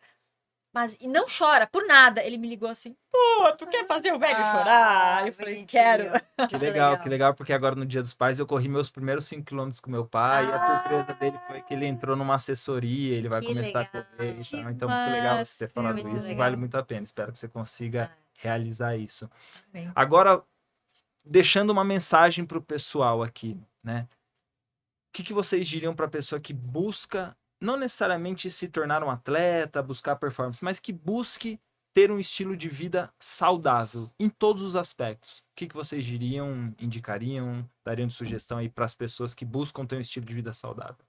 Mas e não chora por nada. Ele me ligou assim: pô, tu quer fazer o velho chorar? Eu falei: bonitinho. quero. Que legal, porque agora no Dia dos Pais eu corri meus primeiros 5 quilômetros com meu pai e a surpresa dele foi que ele entrou numa assessoria, ele vai Que começar legal. a correr e Que tal. Então, muito legal você ter falado máximo. isso, legal. vale muito a pena. Espero que você consiga realizar isso. Amém. Agora, deixando uma mensagem para o pessoal aqui, né? O que vocês diriam para a pessoa que busca, não necessariamente se tornar um atleta, buscar performance, mas que busque ter um estilo de vida saudável em todos os aspectos? O que vocês diriam, indicariam, dariam de sugestão aí para as pessoas que buscam ter um estilo de vida saudável?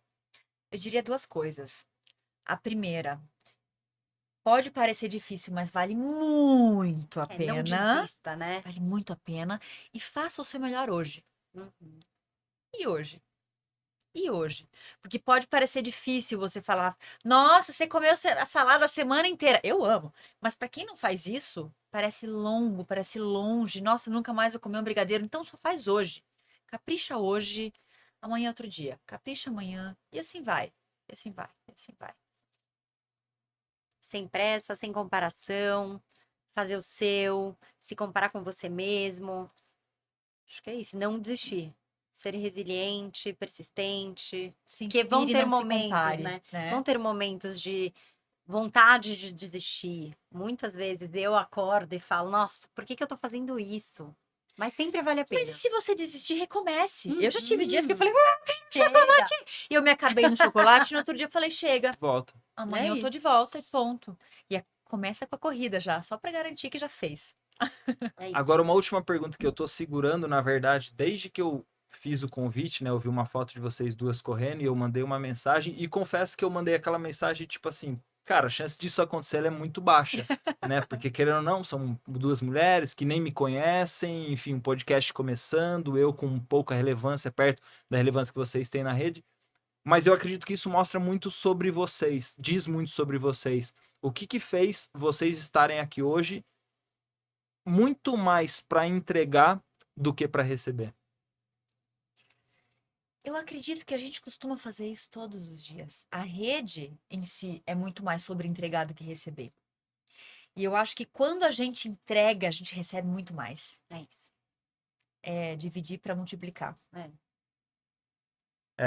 Eu diria duas coisas. A primeira, pode parecer difícil, mas vale muito a Não pena. desista, né? Vale muito a pena. E faça o seu melhor hoje. Uhum. E hoje? E hoje? Porque pode parecer difícil você falar, nossa, você comeu a salada a semana inteira. Eu amo. Mas para quem não faz isso, parece longo, parece longe. Nossa, nunca mais vou comer um brigadeiro. Então só faz hoje. Capricha hoje, amanhã é outro dia. Capricha amanhã. E assim vai. E assim vai. E assim vai. Sem pressa, sem comparação, fazer o seu, se comparar com você mesmo. Acho que é isso, não desistir. Ser resiliente, persistente. Se Porque vão inspire, ter não se momentos, compare, né? né? Vão ter momentos de vontade de desistir. Muitas vezes eu acordo e falo, nossa, por que eu tô fazendo isso? Mas sempre vale a pena. Mas e se você desistir, recomece. Eu já tive dias que eu falei, Chega. e eu me acabei no chocolate, e no outro dia eu falei, chega. Volta. Amanhã É eu tô isso. de volta e ponto. Começa com a corrida já, só pra garantir que já fez. É isso. Agora, uma última pergunta que eu tô segurando, na verdade, desde que eu fiz o convite, né? Eu vi uma foto de vocês duas correndo e eu mandei uma mensagem e confesso que eu mandei aquela mensagem tipo assim, cara, a chance disso acontecer ela é muito baixa, né? Porque querendo ou não, são duas mulheres que nem me conhecem, enfim, um podcast começando, eu com pouca relevância perto da relevância que vocês têm na rede. Mas eu acredito que isso mostra muito sobre vocês, diz muito sobre vocês. O que fez vocês estarem aqui hoje muito mais para entregar do que para receber? Eu acredito que a gente costuma fazer isso todos os dias. A rede em si é muito mais sobre entregar do que receber. E eu acho que quando a gente entrega, a gente recebe muito mais. É isso. É dividir para multiplicar.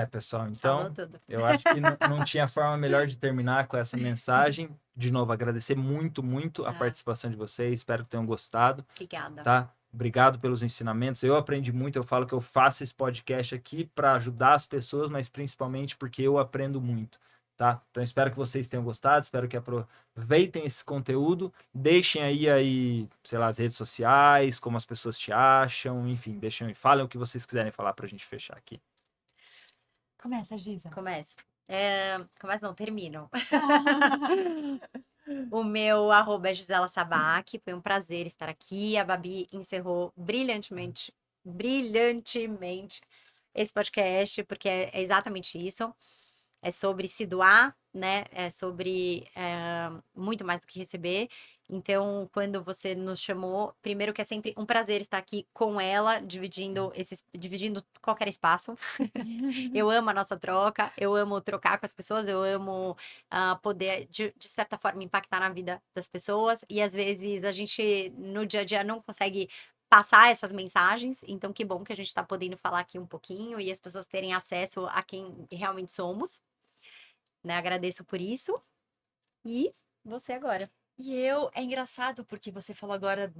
Pessoal, Falou então tudo. eu acho que não tinha forma melhor de terminar com essa mensagem. De novo, agradecer muito, muito a participação de vocês. Espero que tenham gostado. Obrigada. Tá? Obrigado pelos ensinamentos. Eu aprendi muito. Eu falo que eu faço esse podcast aqui para ajudar as pessoas, mas principalmente porque eu aprendo muito. Tá? Então espero que vocês tenham gostado. Espero que aproveitem esse conteúdo. Deixem aí, sei lá, as redes sociais, como as pessoas te acham. Enfim, deixem e falem o que vocês quiserem falar para a gente fechar aqui. Começa, Giza. Começo. Começo não, termino. O meu @ é Gisela Sabac. Foi um prazer estar aqui. A Babi encerrou brilhantemente esse podcast, porque é exatamente isso. é sobre se doar, né? É sobre muito mais do que receber. Então, quando você nos chamou, primeiro que é sempre um prazer estar aqui com ela, dividindo qualquer espaço. Eu amo a nossa troca, eu amo trocar com as pessoas, eu amo poder, de certa forma, impactar na vida das pessoas. E às vezes a gente, no dia a dia, não consegue passar essas mensagens. Então, que bom que a gente está podendo falar aqui um pouquinho e as pessoas terem acesso a quem realmente somos. Né? Agradeço por isso. E você agora. É engraçado porque você falou agora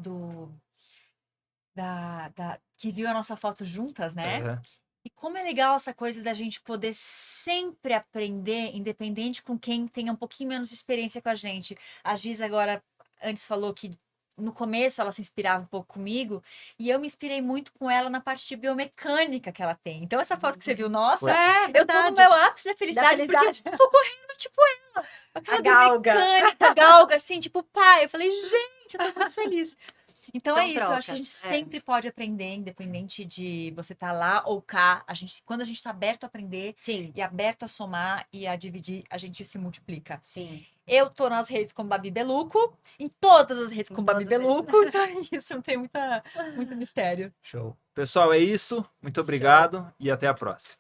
que viu a nossa foto juntas, né? Aham. E como é legal essa coisa da gente poder sempre aprender, independente com quem tenha um pouquinho menos de experiência com a gente. A Giz agora, antes falou que no começo ela se inspirava um pouco comigo, e eu me inspirei muito com ela na parte de biomecânica que ela tem. Então essa foto que você viu, nossa, eu tô no meu ápice da felicidade, porque eu tô correndo tipo ela. Aquela A galga. biomecânica, galga, assim, tipo, pai. Eu falei, gente, eu tô muito feliz. Então São é isso, eu acho que a gente trocas, sempre pode aprender, independente de você estar lá ou cá. Quando a gente está aberto a aprender Sim, e aberto a somar e a dividir, a gente se multiplica. sim. Eu tô nas redes com Babi Beluco, em todas as redes Em com Babi todas as redes. Beluco, então é isso, não tem muito mistério. Show. Pessoal, é isso. Muito Show. obrigado e até a próxima.